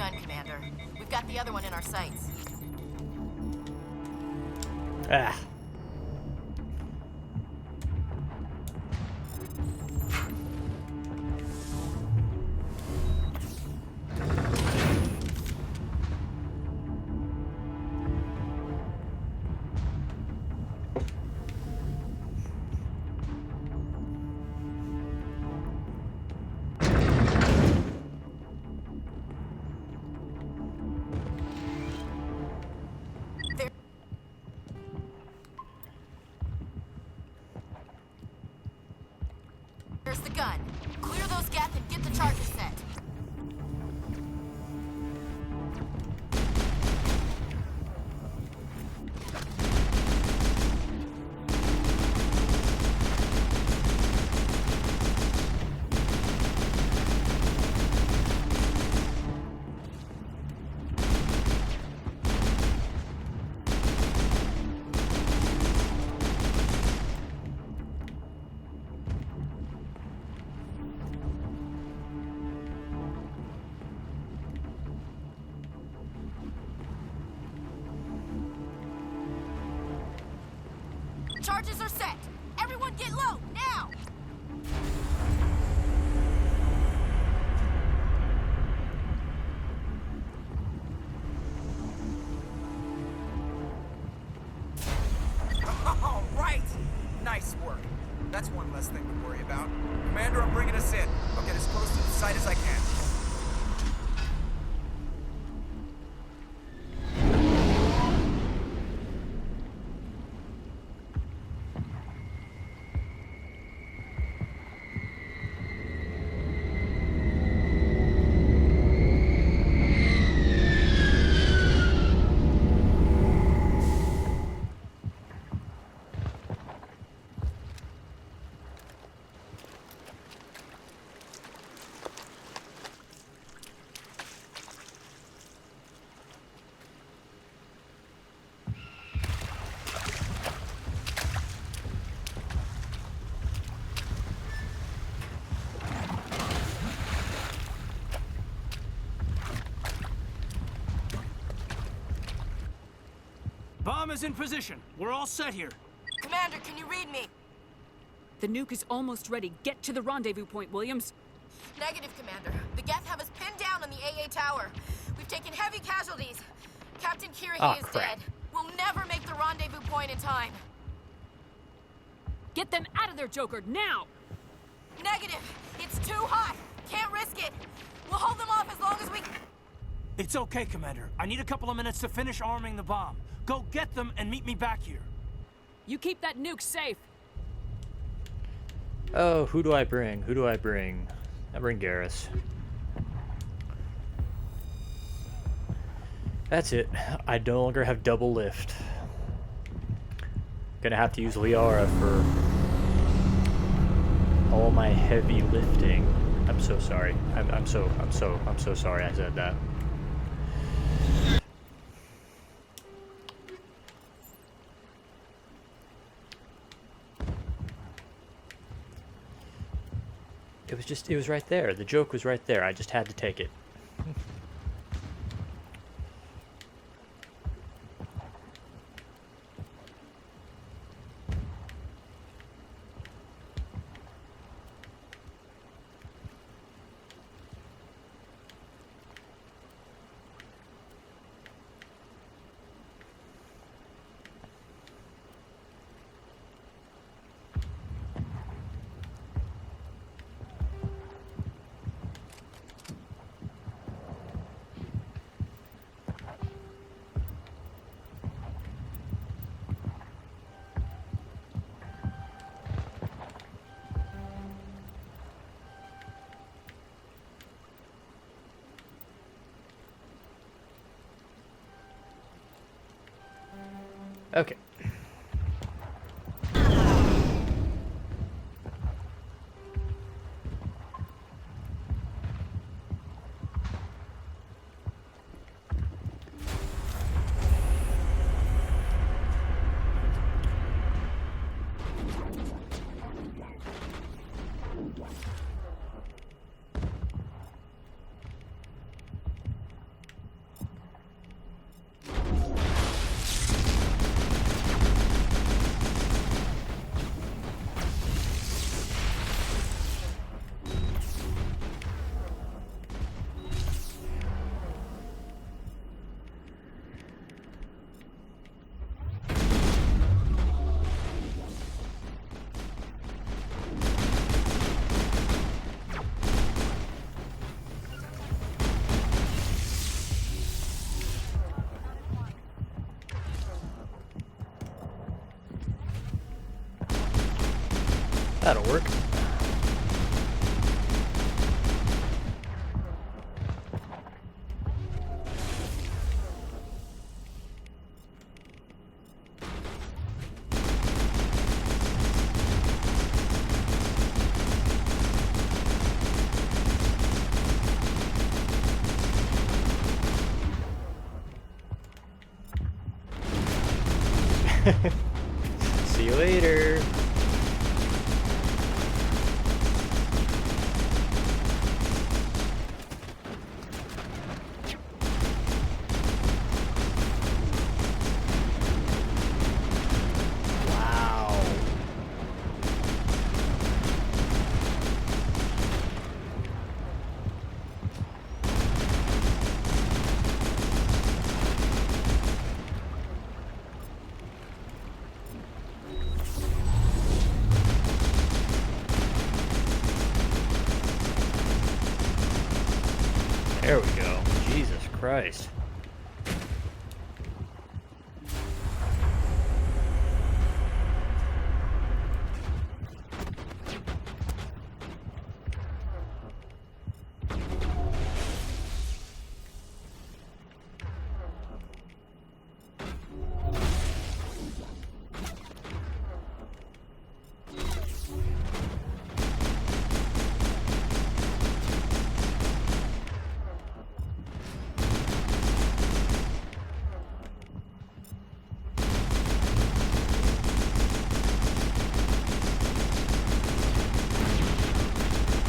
gun, Commander. We've got the other one in our sights. Ah. There's the gun. Clear those gaps and get the charges set. Charges are set. Everyone get low, now! All right! Nice work. That's one less thing to worry about. Commander, I'm bringing us in. I'll get as close to the site as I can. Bomb is in position. We're all set here. Commander, can you read me? The nuke is almost ready. Get to the rendezvous point, Williams. Negative, Commander. The Geth have us pinned down on the AA tower. We've taken heavy casualties. Captain Kirihi is crap. dead. We'll never make the rendezvous point in time. Get them out of there, Joker, now! Negative. It's too hot. Can't risk it. We'll hold them off as long as we... It's okay, Commander. I need a couple of minutes to finish arming the bomb. Go get them and meet me back here. You keep that nuke safe. Oh, who do I bring? Who do I bring? I bring Garrus. That's it. I no longer have double lift. Gonna have to use Liara for all my heavy lifting. I'm so sorry. I'm so sorry I said that. It was right there. The joke was right there. I just had to take it. Okay. That'll work. See you later. Wow. There we go. Jesus Christ.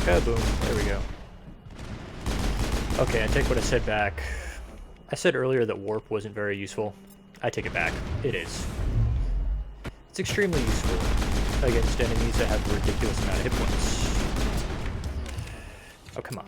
Kaboom. There we go. Okay, I take what I said back. I said earlier that warp wasn't very useful. I take it back. It is. It's extremely useful against enemies that have a ridiculous amount of hit points. Oh, come on.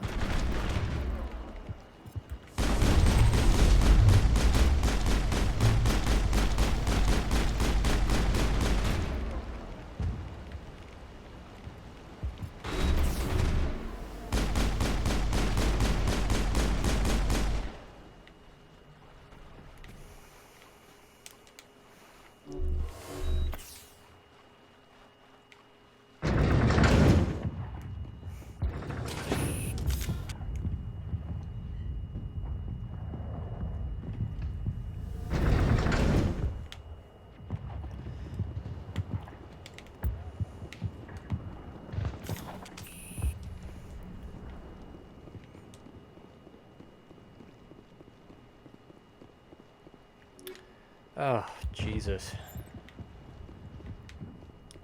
Oh, Jesus.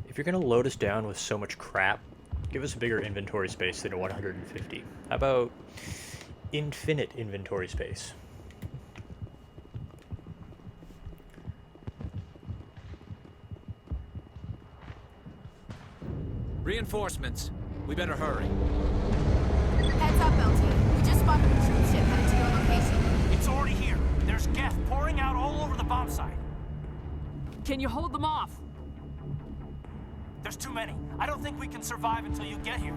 If you're gonna load us down with so much crap, give us a bigger inventory space than 150. How about infinite inventory space? Reinforcements. We better hurry. Heads up, LT. We just spotted a troop ship headed to your location. It's already here. There's gas pouring out all over the bomb site. Can you hold them off? There's too many. I don't think we can survive until you get here.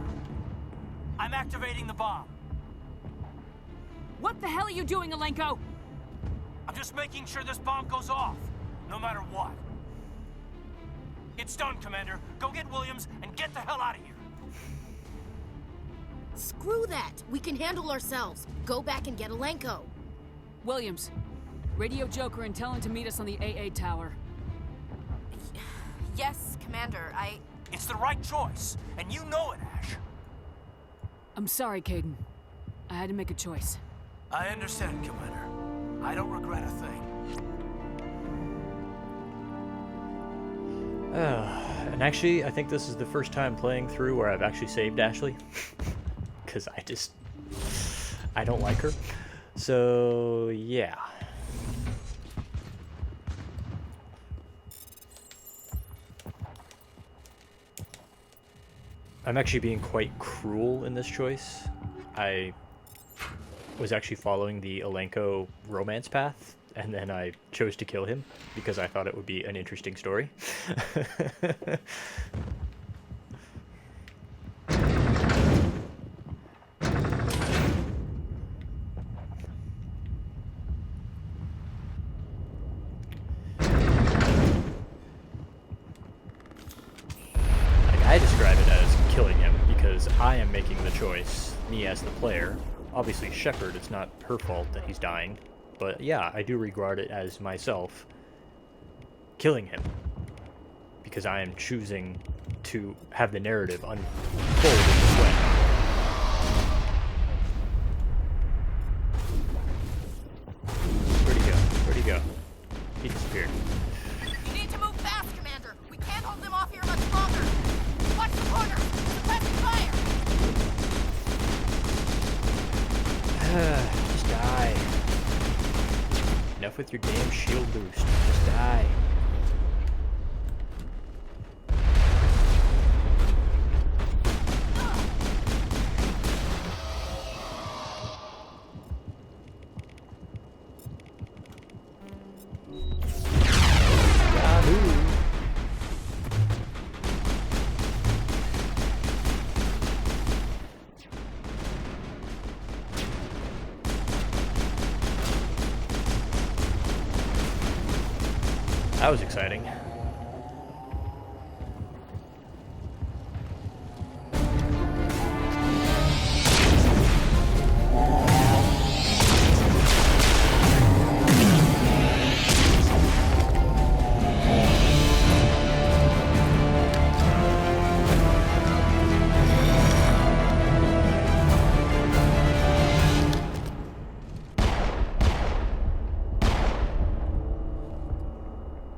I'm activating the bomb. What the hell are you doing, Alenko? I'm just making sure this bomb goes off, no matter what. It's done, Commander. Go get Williams and get the hell out of here. Screw that. We can handle ourselves. Go back and get Alenko. Williams, radio Joker and tell him to meet us on the AA tower. Yes, Commander, It's the right choice, and you know it, Ash. I'm sorry, Caden. I had to make a choice. I understand, Commander. I don't regret a thing. And actually, I think this is the first time playing through where I've actually saved Ashley. Because I don't like her. So, yeah. I'm actually being quite cruel in this choice. I was actually following the Alenko romance path, and then I chose to kill him because I thought it would be an interesting story. I describe it making the choice, me as the player. Obviously, Shepard, it's not her fault that he's dying. But yeah, I do regard it as myself killing him. Because I am choosing to have the narrative unfold in this way. Where'd he go? Where'd he go? He disappeared. You need to move fast, Commander. We can't hold them off here much longer. Watch the corner. Suppressing fire. Just die. Enough with your damn shield boost. Just die. That was exciting.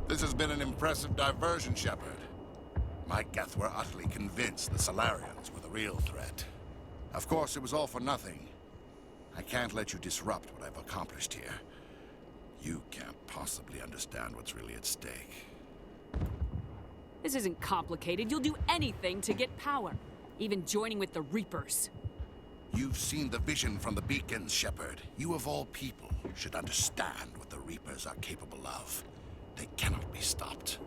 This has been an impressive diversion, Shepard. My Geth were utterly convinced the Solarians were the real threat. Of course, it was all for nothing. I can't let you disrupt what I've accomplished here. You can't possibly understand what's really at stake. This isn't complicated. You'll do anything to get power. Even joining with the Reapers. You've seen the vision from the beacons, Shepard. You of all people should understand what the Reapers are capable of. They cannot be stopped.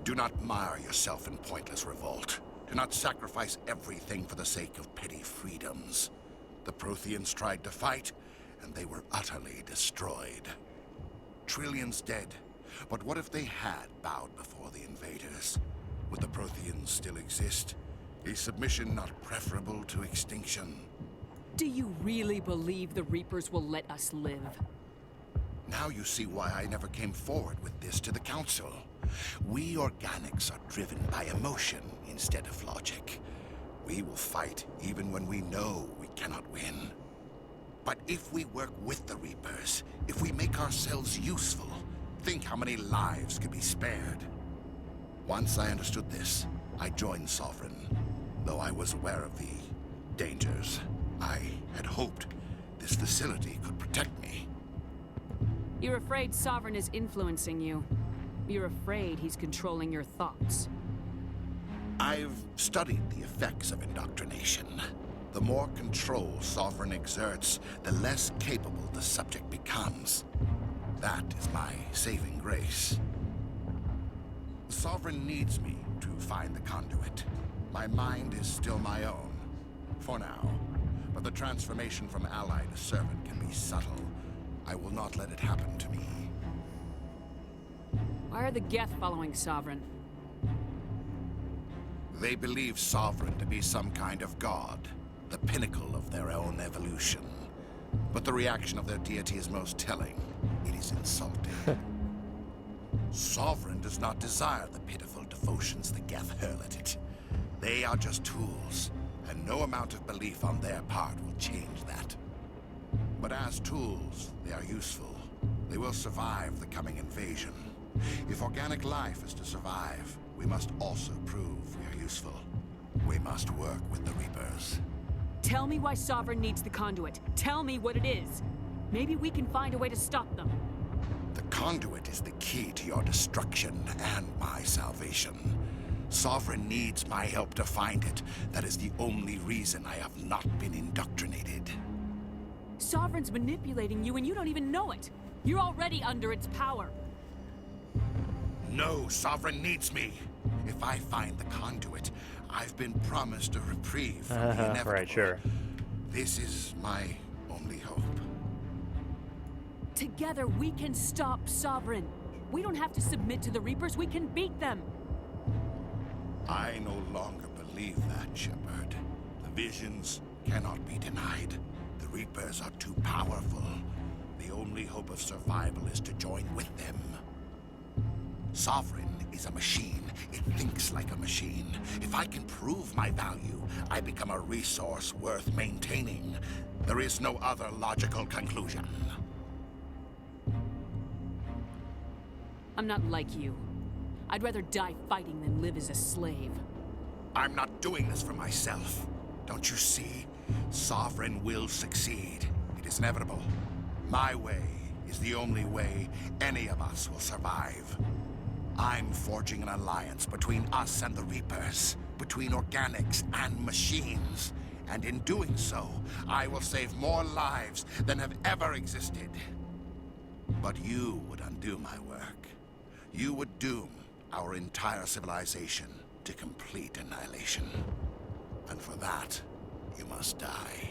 Do not mire yourself in pointless revolt. Do not sacrifice everything for the sake of petty freedoms. The Protheans tried to fight, and they were utterly destroyed. Trillions dead. But what if they had bowed before the invaders? Would the Protheans still exist? Is submission not preferable to extinction? Do you really believe the Reapers will let us live? Now you see why I never came forward with this to the Council. We organics are driven by emotion instead of logic. We will fight even when we know we cannot win. But if we work with the Reapers, if we make ourselves useful, think how many lives could be spared. Once I understood this, I joined Sovereign. Though I was aware of the dangers, I had hoped this facility could protect me. You're afraid Sovereign is influencing you. You're afraid he's controlling your thoughts. I've studied the effects of indoctrination. The more control Sovereign exerts, the less capable the subject becomes. That is my saving grace. Sovereign needs me to find the conduit. My mind is still my own, for now. But the transformation from ally to servant can be subtle. I will not let it happen to me. Why are the Geth following Sovereign? They believe Sovereign to be some kind of god, the pinnacle of their own evolution. But the reaction of their deity is most telling. It is insulting. Sovereign does not desire the pitiful devotions the Geth hurl at it. They are just tools, and no amount of belief on their part will change that. But as tools, they are useful. They will survive the coming invasion. If organic life is to survive, we must also prove we are useful. We must work with the Reapers. Tell me why Sovereign needs the conduit. Tell me what it is. Maybe we can find a way to stop them. The conduit is the key to your destruction and my salvation. Sovereign needs my help to find it. That is the only reason I have not been indoctrinated. Sovereign's manipulating you and you don't even know it. You're already under its power. No, Sovereign needs me. If I find the conduit, I've been promised a reprieve from the inevitable. Right, sure. This is my only hope. Together we can stop Sovereign. We don't have to submit to the Reapers, we can beat them. I no longer believe that, Shepard. The visions cannot be denied. The Reapers are too powerful. The only hope of survival is to join with them. Sovereign is a machine. It thinks like a machine. If I can prove my value, I become a resource worth maintaining. There is no other logical conclusion. I'm not like you. I'd rather die fighting than live as a slave. I'm not doing this for myself. Don't you see? Sovereign will succeed. It is inevitable. My way is the only way any of us will survive. I'm forging an alliance between us and the Reapers, between organics and machines. And in doing so, I will save more lives than have ever existed. But you would undo my work. You would doom our entire civilization to complete annihilation. And for that, you must die.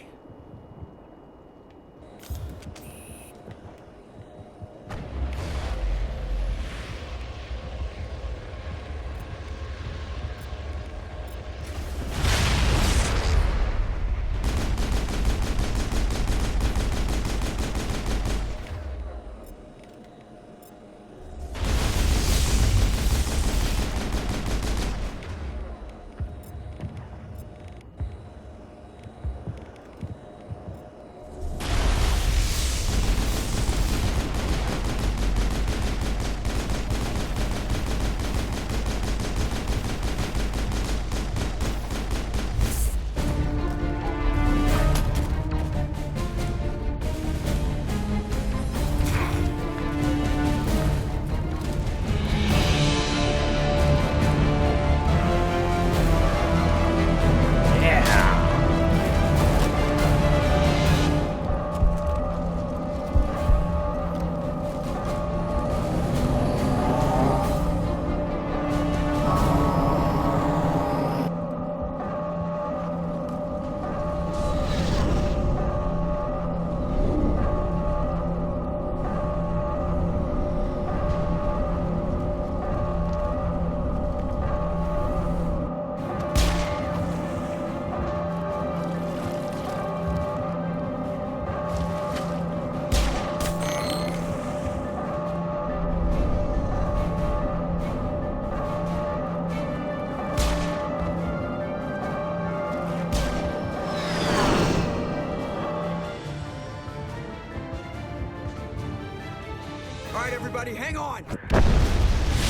All right, everybody, hang on!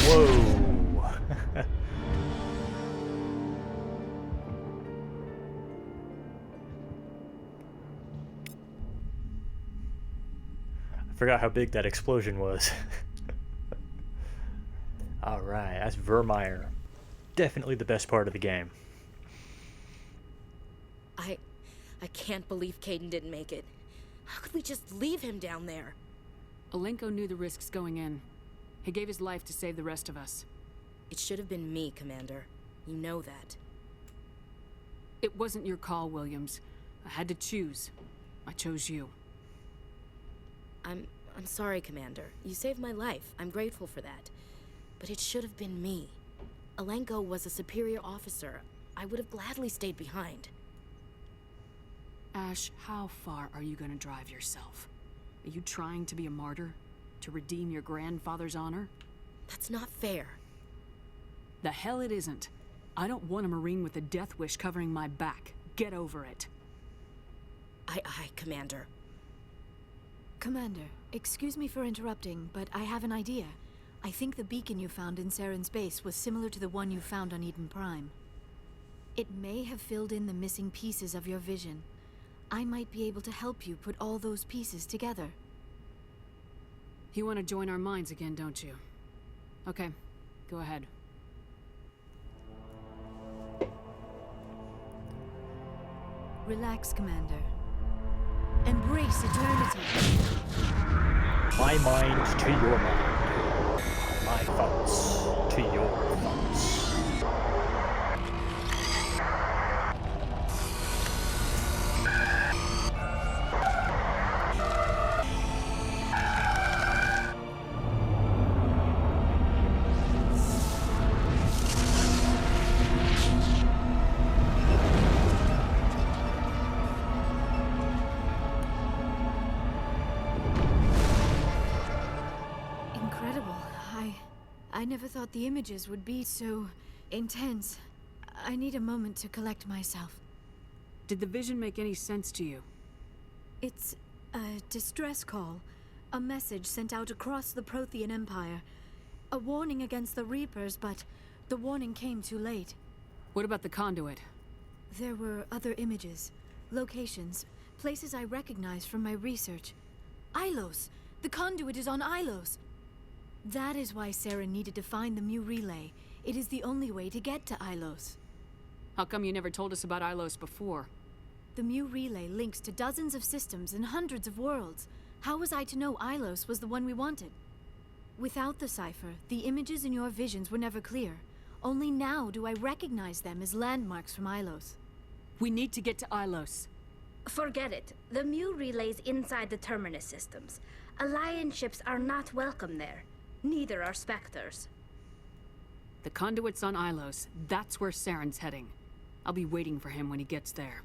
Whoa. I forgot how big that explosion was. Alright, that's Virmire. Definitely the best part of the game. I can't believe Caden didn't make it. How could we just leave him down there? Alenko knew the risks going in. He gave his life to save the rest of us. It should have been me, Commander. You know that. It wasn't your call, Williams. I had to choose. I chose you. I'm sorry, Commander. You saved my life. I'm grateful for that. But it should have been me. Alenko was a superior officer. I would have gladly stayed behind. Ash, how far are you gonna drive yourself? Are you trying to be a martyr? To redeem your grandfather's honor? That's not fair. The hell it isn't. I don't want a Marine with a death wish covering my back. Get over it. Aye, Commander. Commander, excuse me for interrupting, but I have an idea. I think the beacon you found in Saren's base was similar to the one you found on Eden Prime. It may have filled in the missing pieces of your vision. I might be able to help you put all those pieces together. You want to join our minds again, don't you? Okay, go ahead. Relax, Commander. Embrace eternity. My mind to your mind. My thoughts to your thoughts. I never thought the images would be so intense. I need a moment to collect myself. Did the vision make any sense to you? It's a distress call. A message sent out across the Prothean Empire. A warning against the Reapers, but the warning came too late. What about the conduit? There were other images, locations, places I recognized from my research. Ilos! The conduit is on Ilos! That is why Saren needed to find the Mu Relay. It is the only way to get to Ilos. How come you never told us about Ilos before? The Mu Relay links to dozens of systems and hundreds of worlds. How was I to know Ilos was the one we wanted? Without the cipher, the images in your visions were never clear. Only now do I recognize them as landmarks from Ilos. We need to get to Ilos. Forget it. The Mu Relay's inside the Terminus systems. Alliance ships are not welcome there. Neither are Spectres. The conduit's on Ilos. That's where Saren's heading. I'll be waiting for him when he gets there.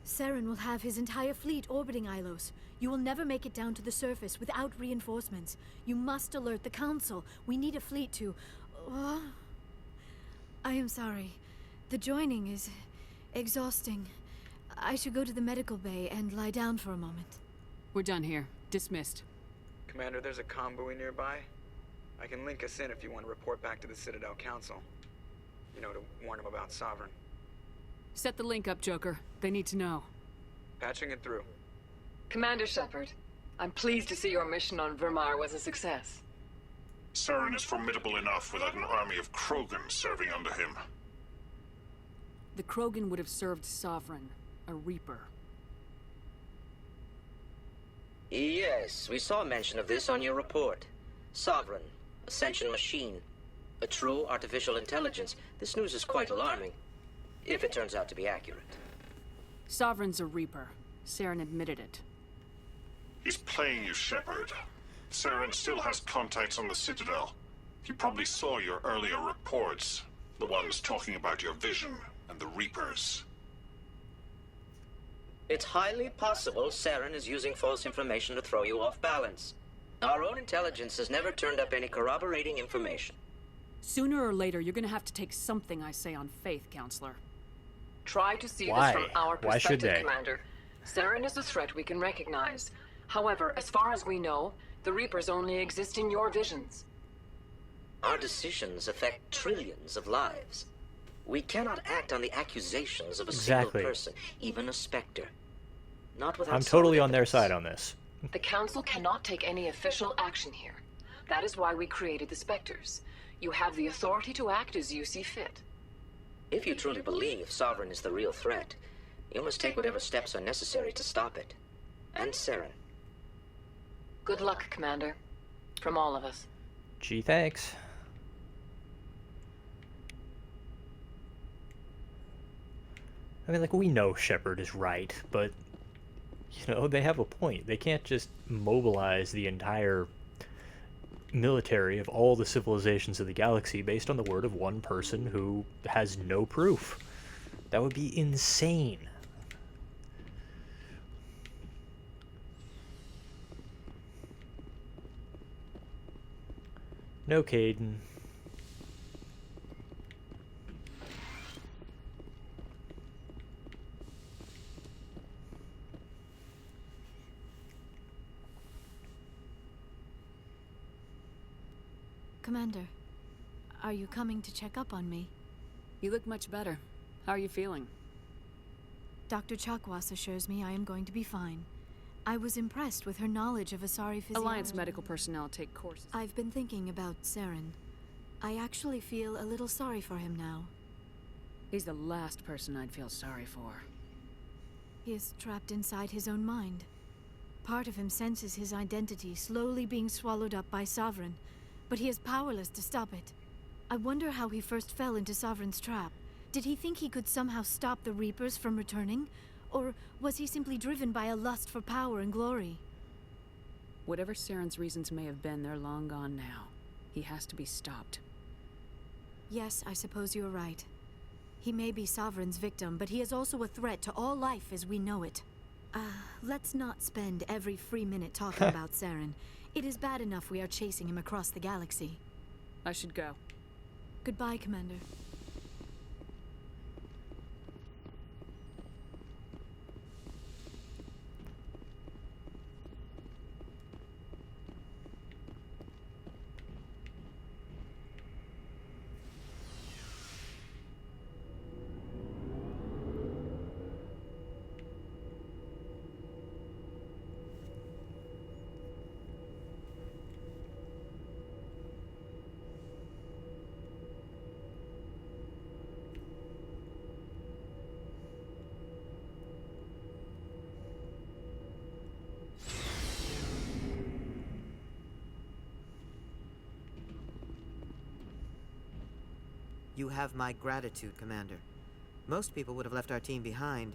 Saren will have his entire fleet orbiting Ilos. You will never make it down to the surface without reinforcements. You must alert the Council. We need a fleet to... I am sorry. The joining is exhausting. I should go to the medical bay and lie down for a moment. We're done here. Dismissed. Commander, there's a convoy nearby. I can link us in if you want to report back to the Citadel Council. You know, to warn them about Sovereign. Set the link up, Joker. They need to know. Patching it through. Commander Shepard, I'm pleased to see your mission on Virmire was a success. Saren is formidable enough without an army of Krogan serving under him. The Krogan would have served Sovereign, a Reaper. Yes, we saw mention of this on your report. Sovereign, Ascension machine, a true artificial intelligence. This news is quite alarming, if it turns out to be accurate. Sovereign's a Reaper. Saren admitted it. He's playing you, Shepard. Saren still has contacts on the Citadel. He probably saw your earlier reports, the ones talking about your vision and the Reapers. It's highly possible Saren is using false information to throw you off balance. Our own intelligence has never turned up any corroborating information. Sooner or later, you're gonna have to take something I say on faith, Counselor. Try to see Why? this from our Why should perspective, they? Commander. Saren is a threat we can recognize. However, as far as we know, the Reapers only exist in your visions. Our decisions affect trillions of lives. We cannot act on the accusations of a Exactly. single person, even a Spectre. Not without I'm solid totally on their evidence. side on this. The Council cannot take any official action here. That is why we created the Spectres. You have the authority to act as you see fit. If you truly believe Sovereign is the real threat, you must take whatever steps are necessary to stop it. And Saren. Good luck, Commander. From all of us. Gee, thanks. I mean, like, we know Shepard is right, but, you know, they have a point. They can't just mobilize the entire military of all the civilizations of the galaxy based on the word of one person who has no proof. That would be insane. No, Caden. Commander, are you coming to check up on me? You look much better. How are you feeling? Dr. Chakwas assures me I am going to be fine. I was impressed with her knowledge of Asari physiology. Alliance medical personnel take courses. I've been thinking about Saren. I actually feel a little sorry for him now. He's the last person I'd feel sorry for. He is trapped inside his own mind. Part of him senses his identity slowly being swallowed up by Sovereign, but he is powerless to stop it. I wonder how he first fell into Sovereign's trap. Did he think he could somehow stop the Reapers from returning? Or was he simply driven by a lust for power and glory? Whatever Saren's reasons may have been, they're long gone now. He has to be stopped. Yes, I suppose you're right. He may be Sovereign's victim, but he is also a threat to all life as we know it. Let's not spend every free minute talking about Saren. It is bad enough we are chasing him across the galaxy. I should go. Goodbye, Commander. You have my gratitude, Commander. Most people would have left our team behind.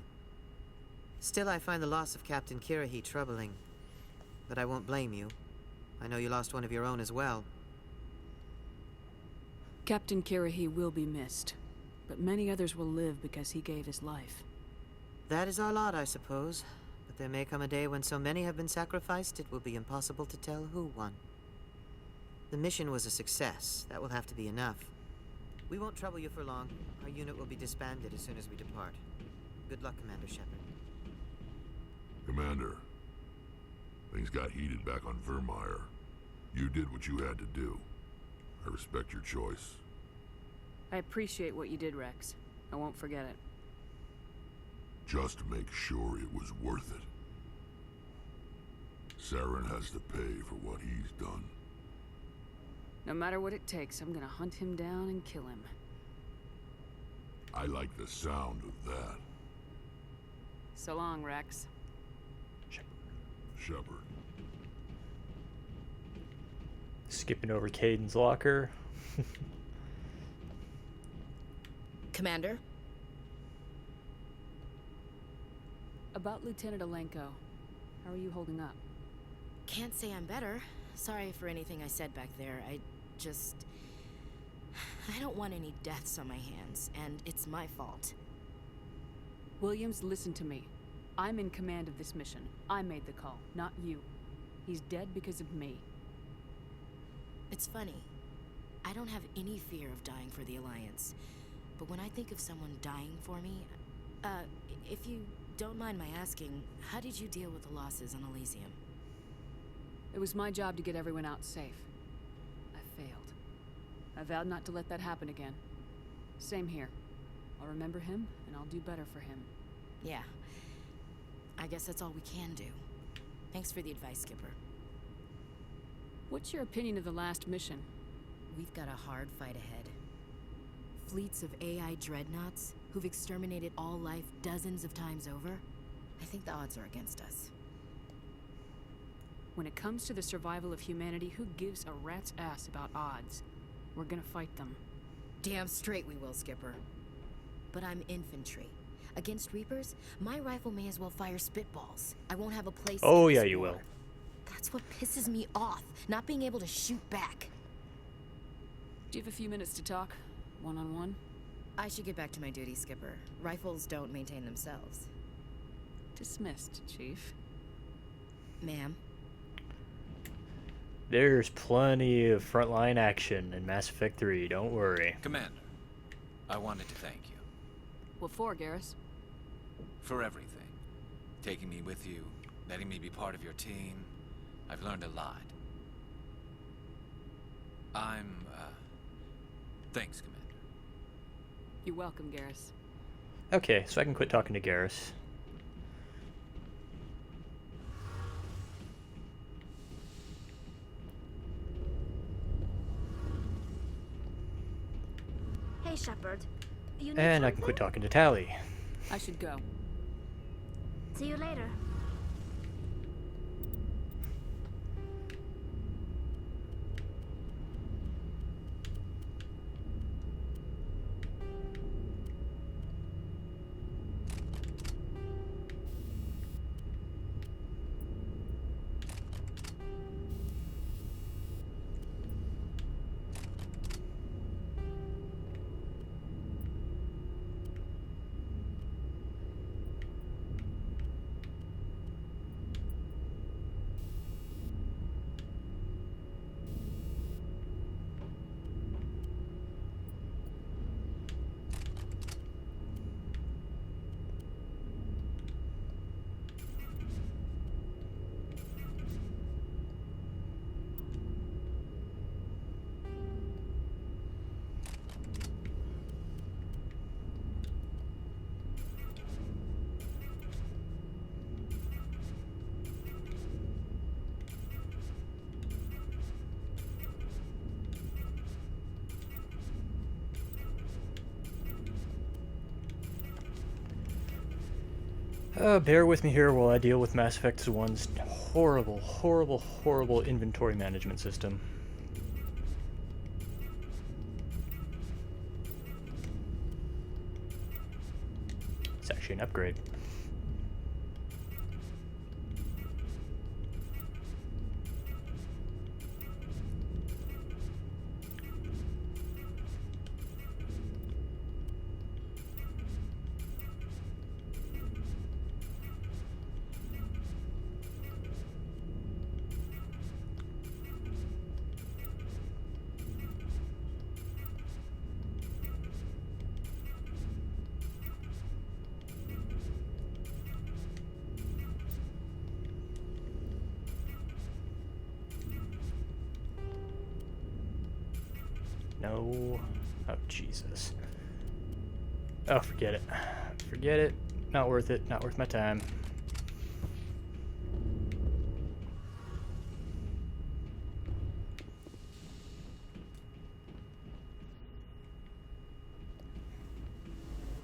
Still, I find the loss of Captain Kirahi troubling. But I won't blame you. I know you lost one of your own as well. Captain Kirahi will be missed, but many others will live because he gave his life. That is our lot, I suppose. But there may come a day when so many have been sacrificed, it will be impossible to tell who won. The mission was a success. That will have to be enough. We won't trouble you for long. Our unit will be disbanded as soon as we depart. Good luck, Commander Shepard. Commander, things got heated back on Virmire. You did what you had to do. I respect your choice. I appreciate what you did, Rex. I won't forget it. Just make sure it was worth it. Saren has to pay for what he's done. No matter what it takes, I'm gonna hunt him down and kill him. I like the sound of that. So long, Rex. Shepard. Skipping over Caden's locker. Commander? About Lieutenant Alenko. How are you holding up? Can't say I'm better. Sorry for anything I said back there. I don't want any deaths on my hands, and it's my fault. Williams, listen to me. I'm in command of this mission. I made the call, not you. He's dead because of me. It's funny. I don't have any fear of dying for the Alliance. But when I think of someone dying for me... if you don't mind my asking, how did you deal with the losses on Elysium? It was my job to get everyone out safe. I failed. I vowed not to let that happen again. Same here. I'll remember him, and I'll do better for him. Yeah. I guess that's all we can do. Thanks for the advice, Skipper. What's your opinion of the last mission? We've got a hard fight ahead. Fleets of AI dreadnoughts who've exterminated all life dozens of times over. I think the odds are against us. When it comes to the survival of humanity, who gives a rat's ass about odds? We're gonna fight them. Damn straight we will, Skipper. But I'm infantry. Against Reapers, my rifle may as well fire spitballs. I won't have a place. Oh yeah, you will. That's what pisses me off, not being able to shoot back. Do you have a few minutes to talk? One-on-one? I should get back to my duty, Skipper. Rifles don't maintain themselves. Dismissed, Chief. Ma'am? There's plenty of frontline action in Mass Effect 3, don't worry. Commander, I wanted to thank you. What for, Garrus? For everything. Taking me with you, letting me be part of your team. I've learned a lot. Thanks, Commander. You're welcome, Garrus. Okay, so I can quit talking to Garrus. Hey, Shepard. You need And I something? can quit talking to Tally. I should go. See you later. Bear with me here while I deal with Mass Effect 1's horrible, horrible, horrible inventory management system. It's actually an upgrade. No. Oh, Jesus. Oh, forget it. Forget it. Not worth it. Not worth my time.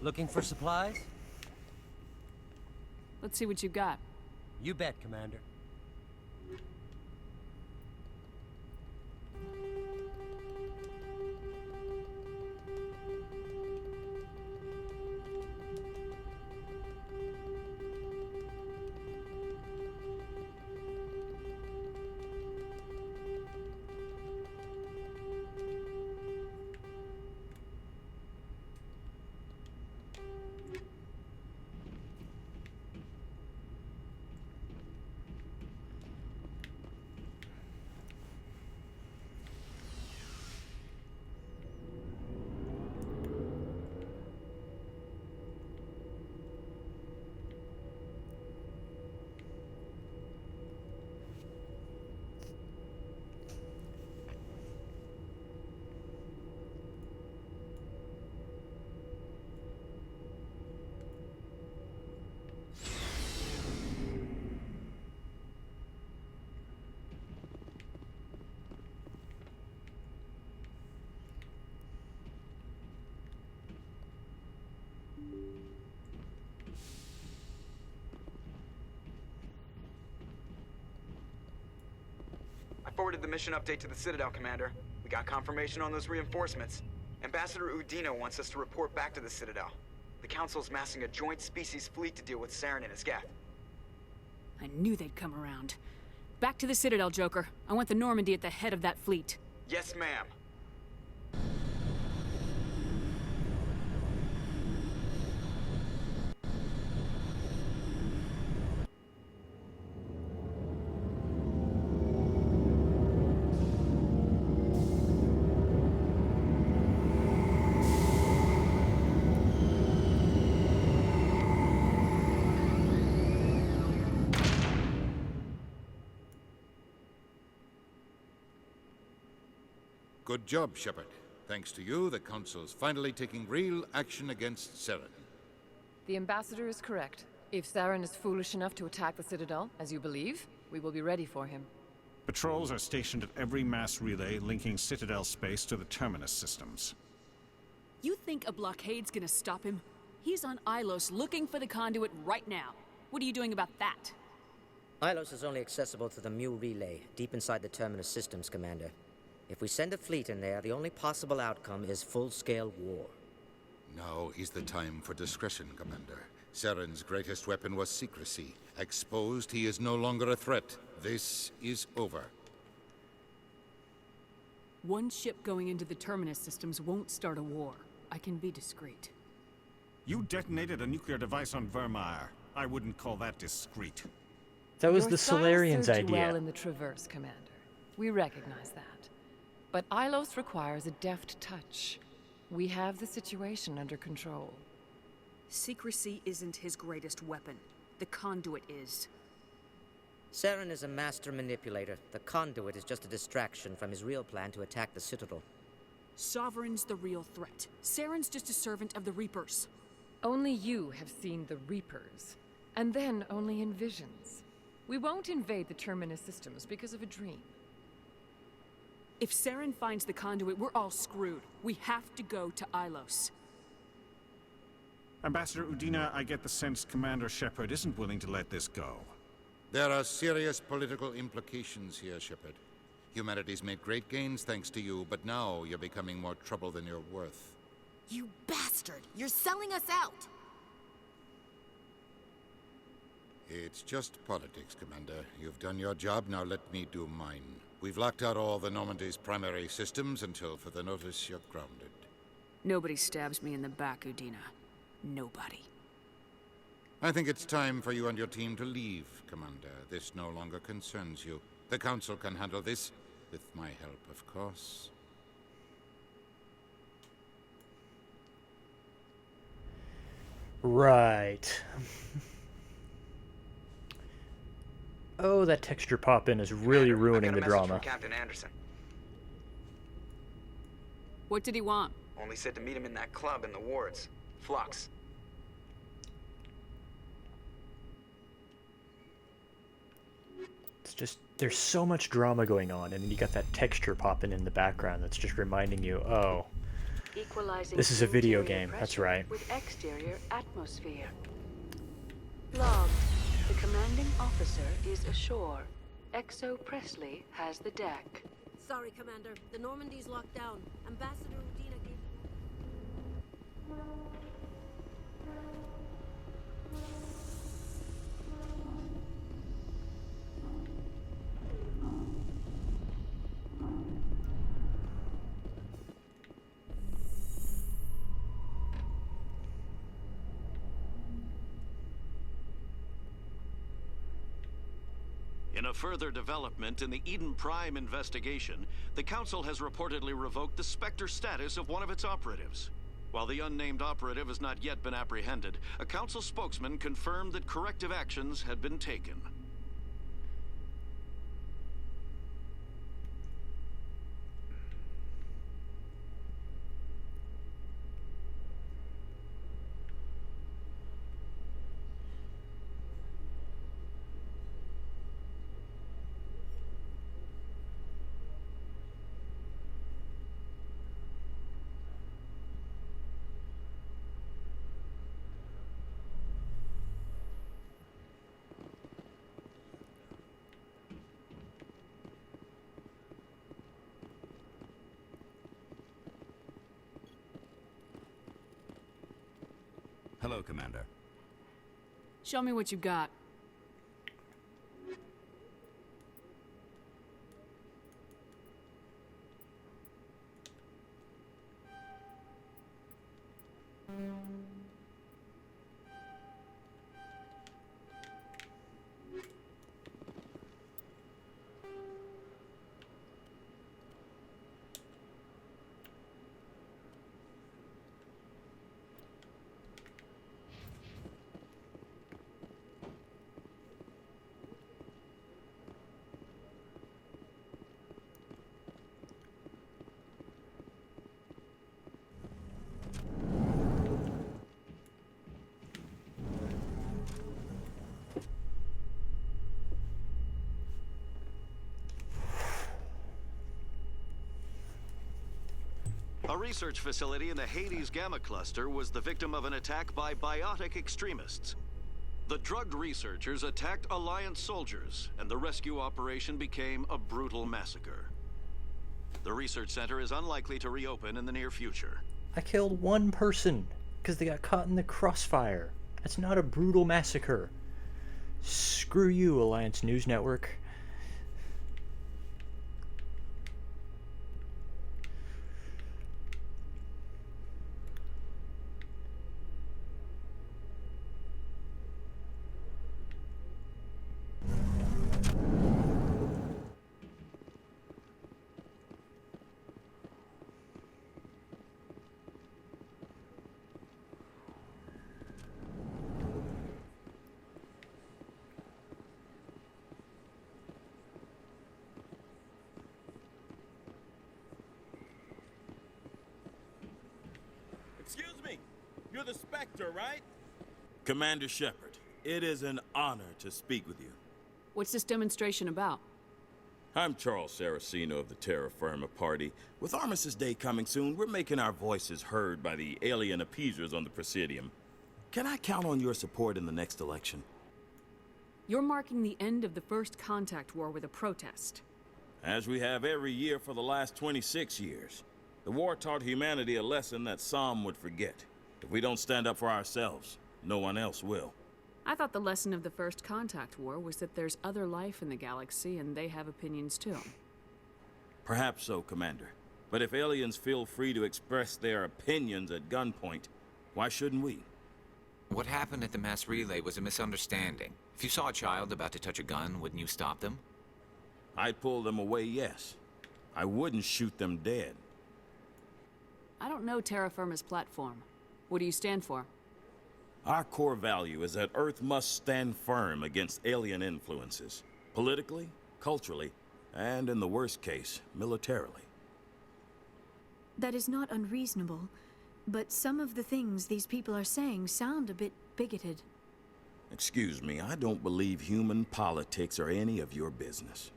Looking for supplies? Let's see what you got. You bet, Commander. I forwarded the mission update to the Citadel, Commander. We got confirmation on those reinforcements. Ambassador Udino wants us to report back to the Citadel. The Council's massing a joint species fleet to deal with Saren and his geth. I knew they'd come around. Back to the Citadel, Joker. I want the Normandy at the head of that fleet. Yes, ma'am. Good job, Shepard. Thanks to you, the Council's finally taking real action against Saren. The Ambassador is correct. If Saren is foolish enough to attack the Citadel, as you believe, we will be ready for him. Patrols are stationed at every mass relay linking Citadel space to the Terminus systems. You think a blockade's gonna stop him? He's on Ilos looking for the conduit right now. What are you doing about that? Ilos is only accessible to the Mu relay, deep inside the Terminus systems, Commander. If we send a fleet in there, the only possible outcome is full-scale war. Now is the time for discretion, Commander. Saren's greatest weapon was secrecy. Exposed, he is no longer a threat. This is over. One ship going into the Terminus systems won't start a war. I can be discreet. You detonated a nuclear device on Virmire. I wouldn't call that discreet. That was Your the style Solarians' served you idea. well in the Traverse, Commander. We recognize that. But Ilos requires a deft touch. We have the situation under control. Secrecy isn't his greatest weapon. The conduit is. Saren is a master manipulator. The conduit is just a distraction from his real plan to attack the Citadel. Sovereign's the real threat. Saren's just a servant of the Reapers. Only you have seen the Reapers. And then only in visions. We won't invade the Terminus systems because of a dream. If Saren finds the conduit, we're all screwed. We have to go to Ilos. Ambassador Udina, I get the sense Commander Shepard isn't willing to let this go. There are serious political implications here, Shepard. Humanity's made great gains thanks to you, but now you're becoming more trouble than you're worth. You bastard! You're selling us out! It's just politics, Commander. You've done your job, now let me do mine. We've locked out all the Normandy's primary systems until further notice you're grounded. Nobody stabs me in the back, Udina. Nobody. I think it's time for you and your team to leave, Commander. This no longer concerns you. The Council can handle this, with my help, of course. Right. Oh, that texture pop-in is really ruining the drama. Captain Anderson. What did he want? Only said to meet him in that club in the wards. Flux. It's just, there's so much drama going on, and then you got that texture popping in the background that's just reminding you, oh, this is a video game, that's right. With exterior atmosphere. Log. The commanding officer is ashore. Exo Presley has the deck. Sorry, Commander. The Normandy's locked down. Ambassador Udina gave... In a further development in the Eden Prime investigation, the Council has reportedly revoked the Spectre status of one of its operatives. While the unnamed operative has not yet been apprehended, a Council spokesman confirmed that corrective actions had been taken. Hello, Commander. Show me what you got. A research facility in the Hades Gamma Cluster was the victim of an attack by biotic extremists. The drugged researchers attacked Alliance soldiers, and the rescue operation became a brutal massacre. The research center is unlikely to reopen in the near future. I killed one person because they got caught in the crossfire. That's not a brutal massacre. Screw you, Alliance News Network. Excuse me, you're the Spectre, right? Commander Shepard, it is an honor to speak with you. What's this demonstration about? I'm Charles Saraceno of the Terra Firma Party. With Armistice Day coming soon, we're making our voices heard by the alien appeasers on the Presidium. Can I count on your support in the next election? You're marking the end of the First Contact War with a protest. As we have every year for the last 26 years. The war taught humanity a lesson that some would forget. If we don't stand up for ourselves, no one else will. I thought the lesson of the First Contact War was that there's other life in the galaxy and they have opinions too. Perhaps so, Commander. But if aliens feel free to express their opinions at gunpoint, why shouldn't we? What happened at the mass relay was a misunderstanding. If you saw a child about to touch a gun, wouldn't you stop them? I'd pull them away, yes. I wouldn't shoot them dead. I don't know terra firma's platform. What do you stand for? Our core value is that Earth must stand firm against alien influences. Politically, culturally, and in the worst case, militarily. That is not unreasonable, but some of the things these people are saying sound a bit bigoted. Excuse me, I don't believe human politics are any of your business.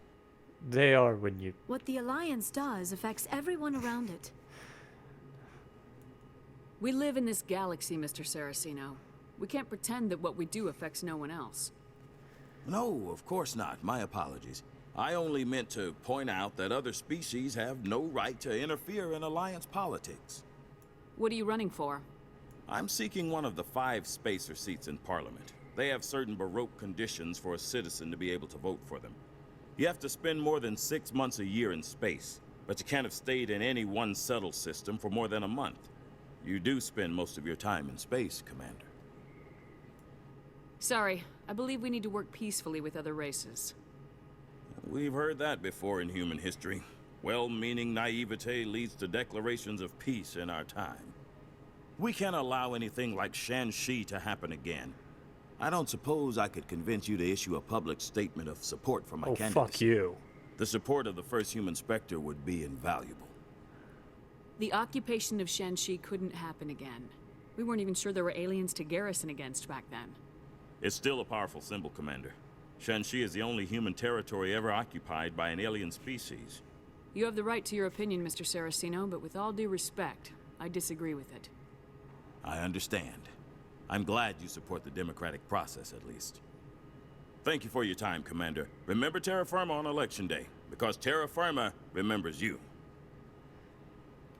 They are when you... What the Alliance does affects everyone around it. We live in this galaxy, Mr. Saraceno. We can't pretend that what we do affects no one else. No, of course not. My apologies. I only meant to point out that other species have no right to interfere in Alliance politics. What are you running for? I'm seeking one of the 5 spacer seats in Parliament. They have certain baroque conditions for a citizen to be able to vote for them. You have to spend more than 6 months a year in space, but you can't have stayed in any one settled system for more than a month. You do spend most of your time in space, Commander. Sorry, I believe we need to work peacefully with other races. We've heard that before in human history. Well-meaning naivete leads to declarations of peace in our time. We can't allow anything like Shan-Shi to happen again. I don't suppose I could convince you to issue a public statement of support for my candidacy. Fuck you. The support of the first human Spectre would be invaluable. The occupation of Shan-Shi couldn't happen again. We weren't even sure there were aliens to garrison against back then. It's still a powerful symbol, Commander. Shan-Shi is the only human territory ever occupied by an alien species. You have the right to your opinion, Mr. Saraceno, but with all due respect, I disagree with it. I understand. I'm glad you support the democratic process, at least. Thank you for your time, Commander. Remember terra firma on Election Day, because terra firma remembers you.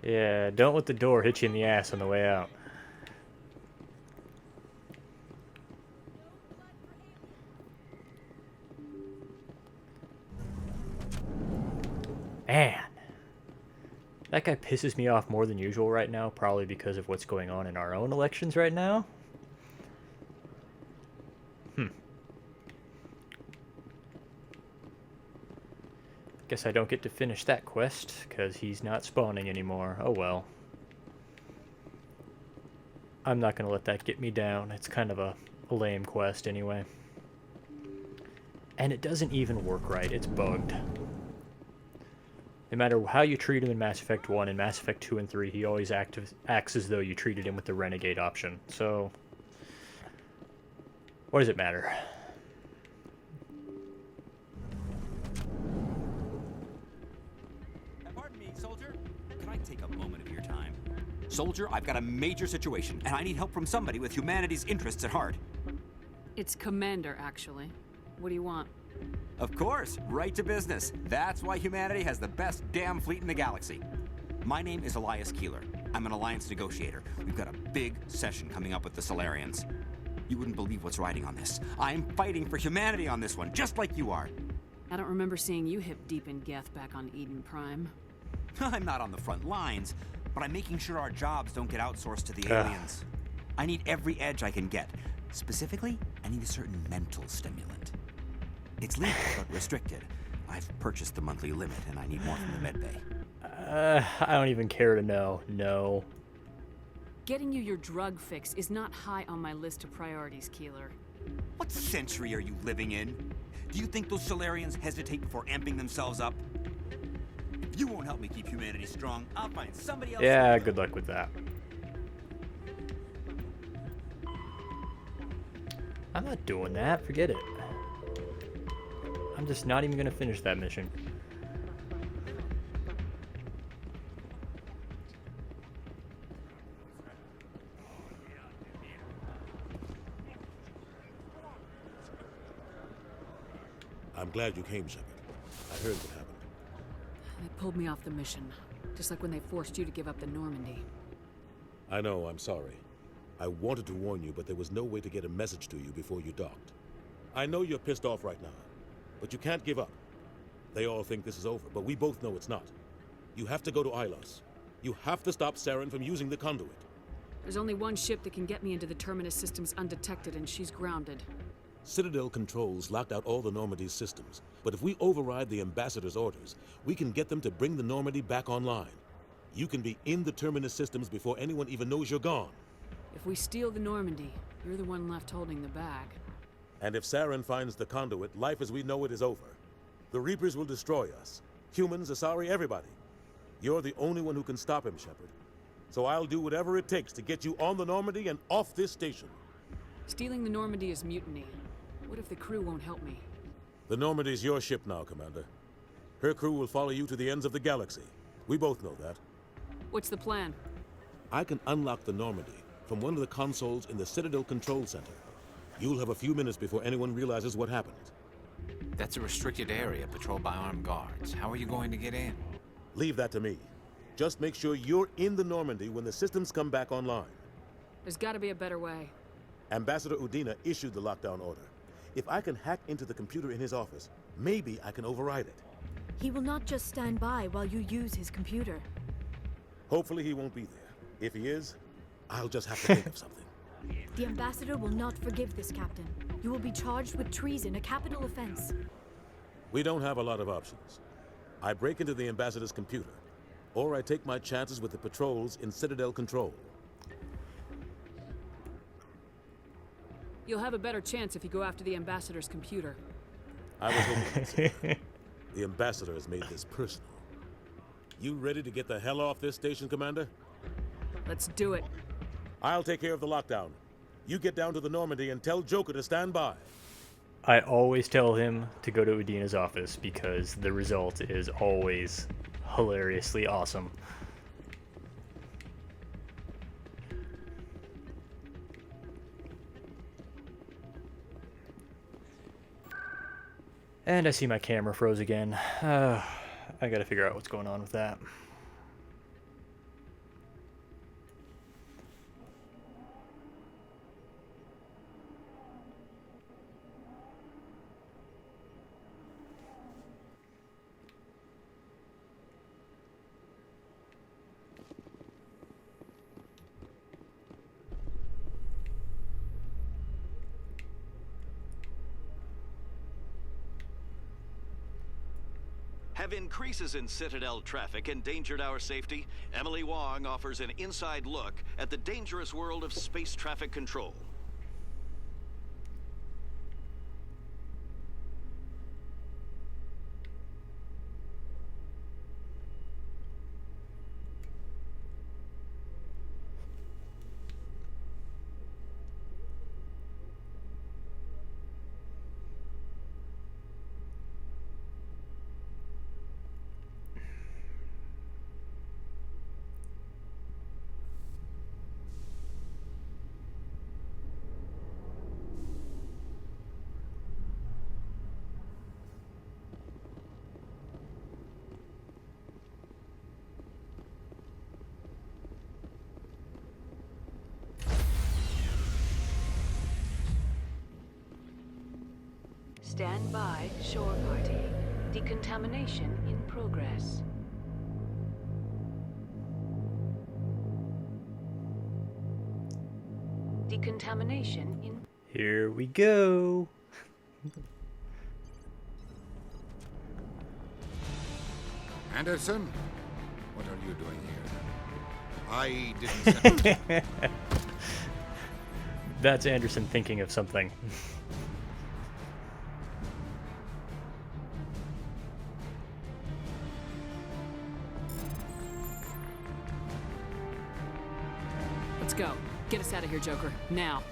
Yeah, don't let the door hit you in the ass on the way out. Man, that guy pisses me off more than usual right now, probably because of what's going on in our own elections right now. Guess I don't get to finish that quest, because he's not spawning anymore. Oh well. I'm not going to let that get me down. It's kind of a lame quest anyway. And it doesn't even work right. It's bugged. No matter how you treat him in Mass Effect 1 and Mass Effect 2 and 3, he always acts as though you treated him with the Renegade option. So, what does it matter? Pardon me, soldier. Can I take a moment of your time? Soldier, I've got a major situation, and I need help from somebody with humanity's interests at heart. It's Commander, actually. What do you want? Of course, right to business. That's why humanity has the best damn fleet in the galaxy. My name is Elias Keeler. I'm an Alliance negotiator. We've got a big session coming up with the Solarians. You wouldn't believe what's riding on this. I'm fighting for humanity on this one, just like you are. I don't remember seeing you hip deep in Geth back on Eden Prime. I'm not on the front lines, but I'm making sure our jobs don't get outsourced to the aliens. I need every edge I can get. Specifically, I need a certain mental stimulant. It's legal, but restricted. I've purchased the monthly limit, and I need more from the medbay. I don't even care to know. No. Getting you your drug fix is not high on my list of priorities, Keeler. What century are you living in? Do you think those Solarians hesitate before amping themselves up? If you won't help me keep humanity strong, I'll find somebody else. Yeah, good luck with that. I'm not doing that. Forget it. I'm just not even going to finish that mission. I'm glad you came, Shepard. I heard what happened. They pulled me off the mission, just like when they forced you to give up the Normandy. I know, I'm sorry. I wanted to warn you, but there was no way to get a message to you before you docked. I know you're pissed off right now, but you can't give up. They all think this is over, but we both know it's not. You have to go to Ilos. You have to stop Saren from using the conduit. There's only one ship that can get me into the Terminus systems undetected, and she's grounded. Citadel controls locked out all the Normandy's systems, but if we override the Ambassador's orders, we can get them to bring the Normandy back online. You can be in the Terminus systems before anyone even knows you're gone. If we steal the Normandy, you're the one left holding the bag. And if Saren finds the conduit, life as we know it is over. The Reapers will destroy us. Humans, Asari, everybody. You're the only one who can stop him, Shepard. So I'll do whatever it takes to get you on the Normandy and off this station. Stealing the Normandy is mutiny. What if the crew won't help me? The Normandy's your ship now, Commander. Her crew will follow you to the ends of the galaxy. We both know that. What's the plan? I can unlock the Normandy from one of the consoles in the Citadel Control Center. You'll have a few minutes before anyone realizes what happened. That's a restricted area patrolled by armed guards. How are you going to get in? Leave that to me. Just make sure you're in the Normandy when the systems come back online. There's gotta be a better way. Ambassador Udina issued the lockdown order. If I can hack into the computer in his office, maybe I can override it. He will not just stand by while you use his computer. Hopefully he won't be there. If he is, I'll just have to think of something. The Ambassador will not forgive this, Captain. You will be charged with treason, a capital offense. We don't have a lot of options. I break into the Ambassador's computer, or I take my chances with the patrols in Citadel Control. You'll have a better chance if you go after the Ambassador's computer. I was hoping you'd say that. The Ambassador has made this personal. You ready to get the hell off this station, Commander? Let's do it. I'll take care of the lockdown. You get down to the Normandy and tell Joker to stand by. I always tell him to go to Udina's office because the result is always hilariously awesome. And I see my camera froze again. I gotta figure out what's going on with that. Have increases in Citadel traffic endangered our safety? Emily Wong offers an inside look at the dangerous world of space traffic control. Stand by, shore party. Decontamination in progress. Decontamination in... Here we go. Anderson, what are you doing here? I didn't send That's Anderson thinking of something. Let's go. Get us out of here, Joker. Now.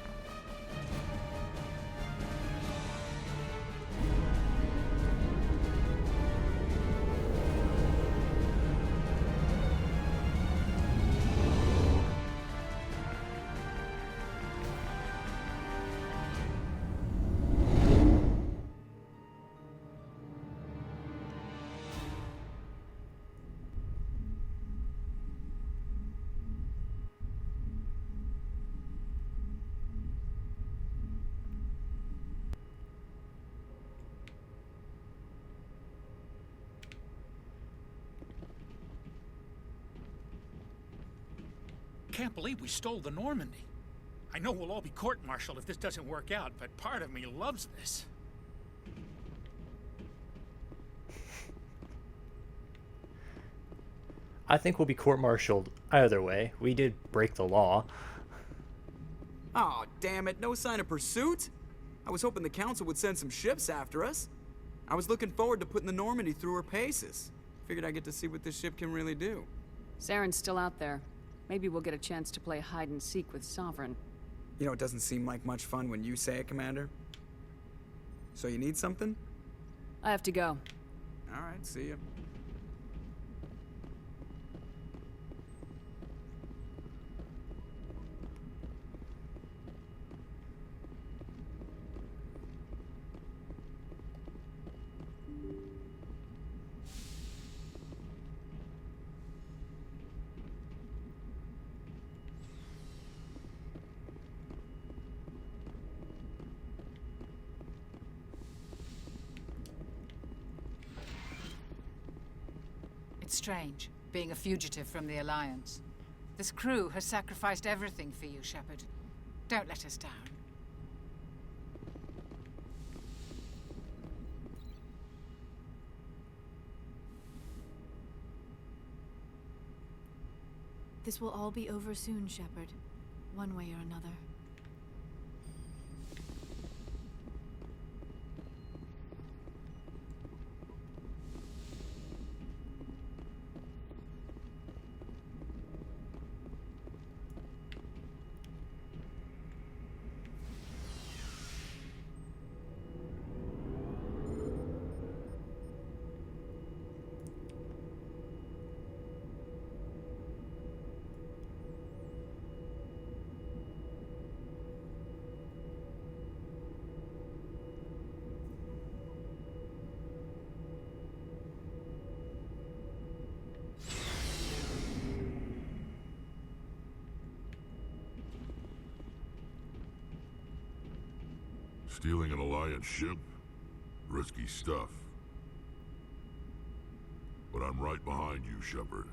can't believe we stole the Normandy. I know we'll all be court-martialed if this doesn't work out, but part of me loves this. I think we'll be court-martialed either way. We did break the law. Oh, damn it, no sign of pursuit? I was hoping the council would send some ships after us. I was looking forward to putting the Normandy through her paces. Figured I'd get to see what this ship can really do. Saren's still out there. Maybe we'll get a chance to play hide-and-seek with Sovereign. You know, it doesn't seem like much fun when you say it, Commander. So you need something? I have to go. All right, see ya. It's strange, being a fugitive from the Alliance. This crew has sacrificed everything for you, Shepard. Don't let us down. This will all be over soon, Shepard. One way or another. Stealing an Alliance ship? Risky stuff. But I'm right behind you, Shepard.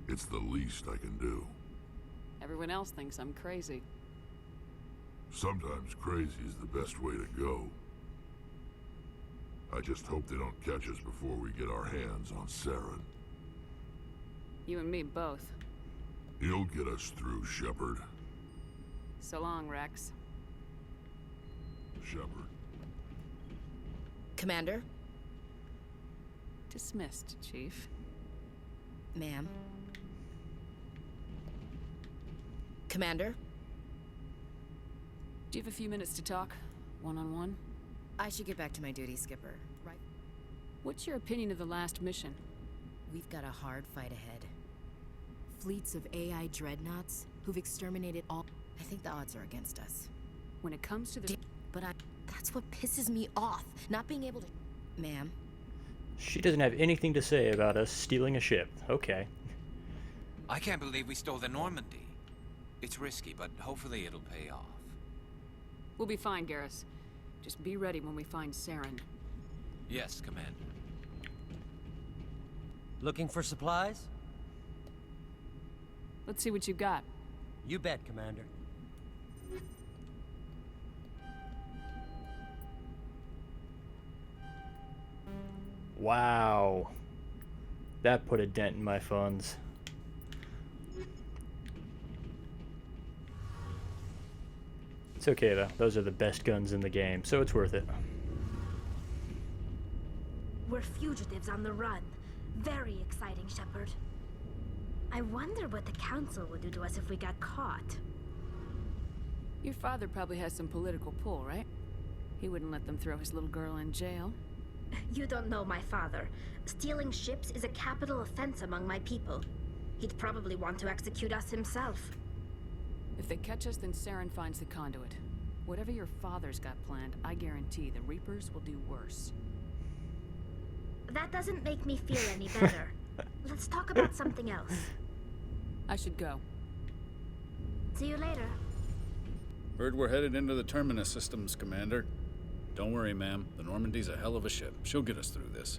It's the least I can do. Everyone else thinks I'm crazy. Sometimes crazy is the best way to go. I just hope they don't catch us before we get our hands on Saren. You and me both. You'll get us through, Shepard. So long, Rex. Shepard. Commander? Dismissed, Chief. Ma'am? Commander? Do you have a few minutes to talk? One-on-one? I should get back to my duty, Skipper. Right? What's your opinion of the last mission? We've got a hard fight ahead. Fleets of AI dreadnoughts who've exterminated all... I think the odds are against us. When it comes to the... But that's what pisses me off. Not being able to... Ma'am? She doesn't have anything to say about us stealing a ship. Okay. I can't believe we stole the Normandy. It's risky, but hopefully it'll pay off. We'll be fine, Garrus. Just be ready when we find Saren. Yes, Commander. Looking for supplies? Let's see what you've got. You bet, Commander. Wow. That put a dent in my funds. It's okay though. Those are the best guns in the game, so it's worth it. We're fugitives on the run. Very exciting, Shepard. I wonder what the Council would do to us if we got caught. Your father probably has some political pull, right? He wouldn't let them throw his little girl in jail. You don't know my father. Stealing ships is a capital offense among my people. He'd probably want to execute us himself. If they catch us, then Saren finds the conduit. Whatever your father's got planned, I guarantee the Reapers will do worse. That doesn't make me feel any better. Let's talk about something else. I should go. See you later. Heard we're headed into the Terminus systems, Commander. Don't worry, ma'am. The Normandy's a hell of a ship. She'll get us through this.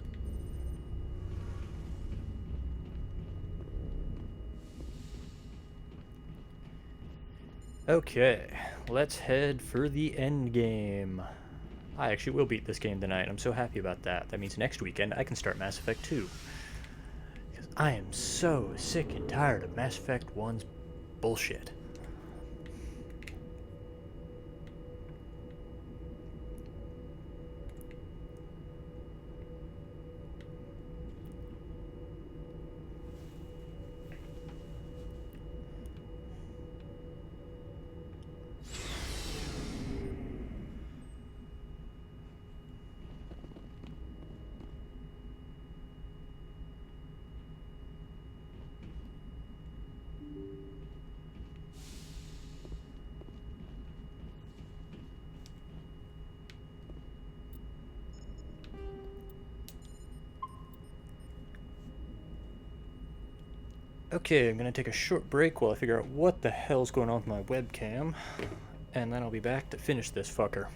Okay, let's head for the end game. I actually will beat this game tonight. I'm so happy about that. That means next weekend I can start Mass Effect 2. Because I am so sick and tired of Mass Effect 1's bullshit. Okay, I'm going to take a short break while I figure out what the hell's going on with my webcam, and then I'll be back to finish this fucker.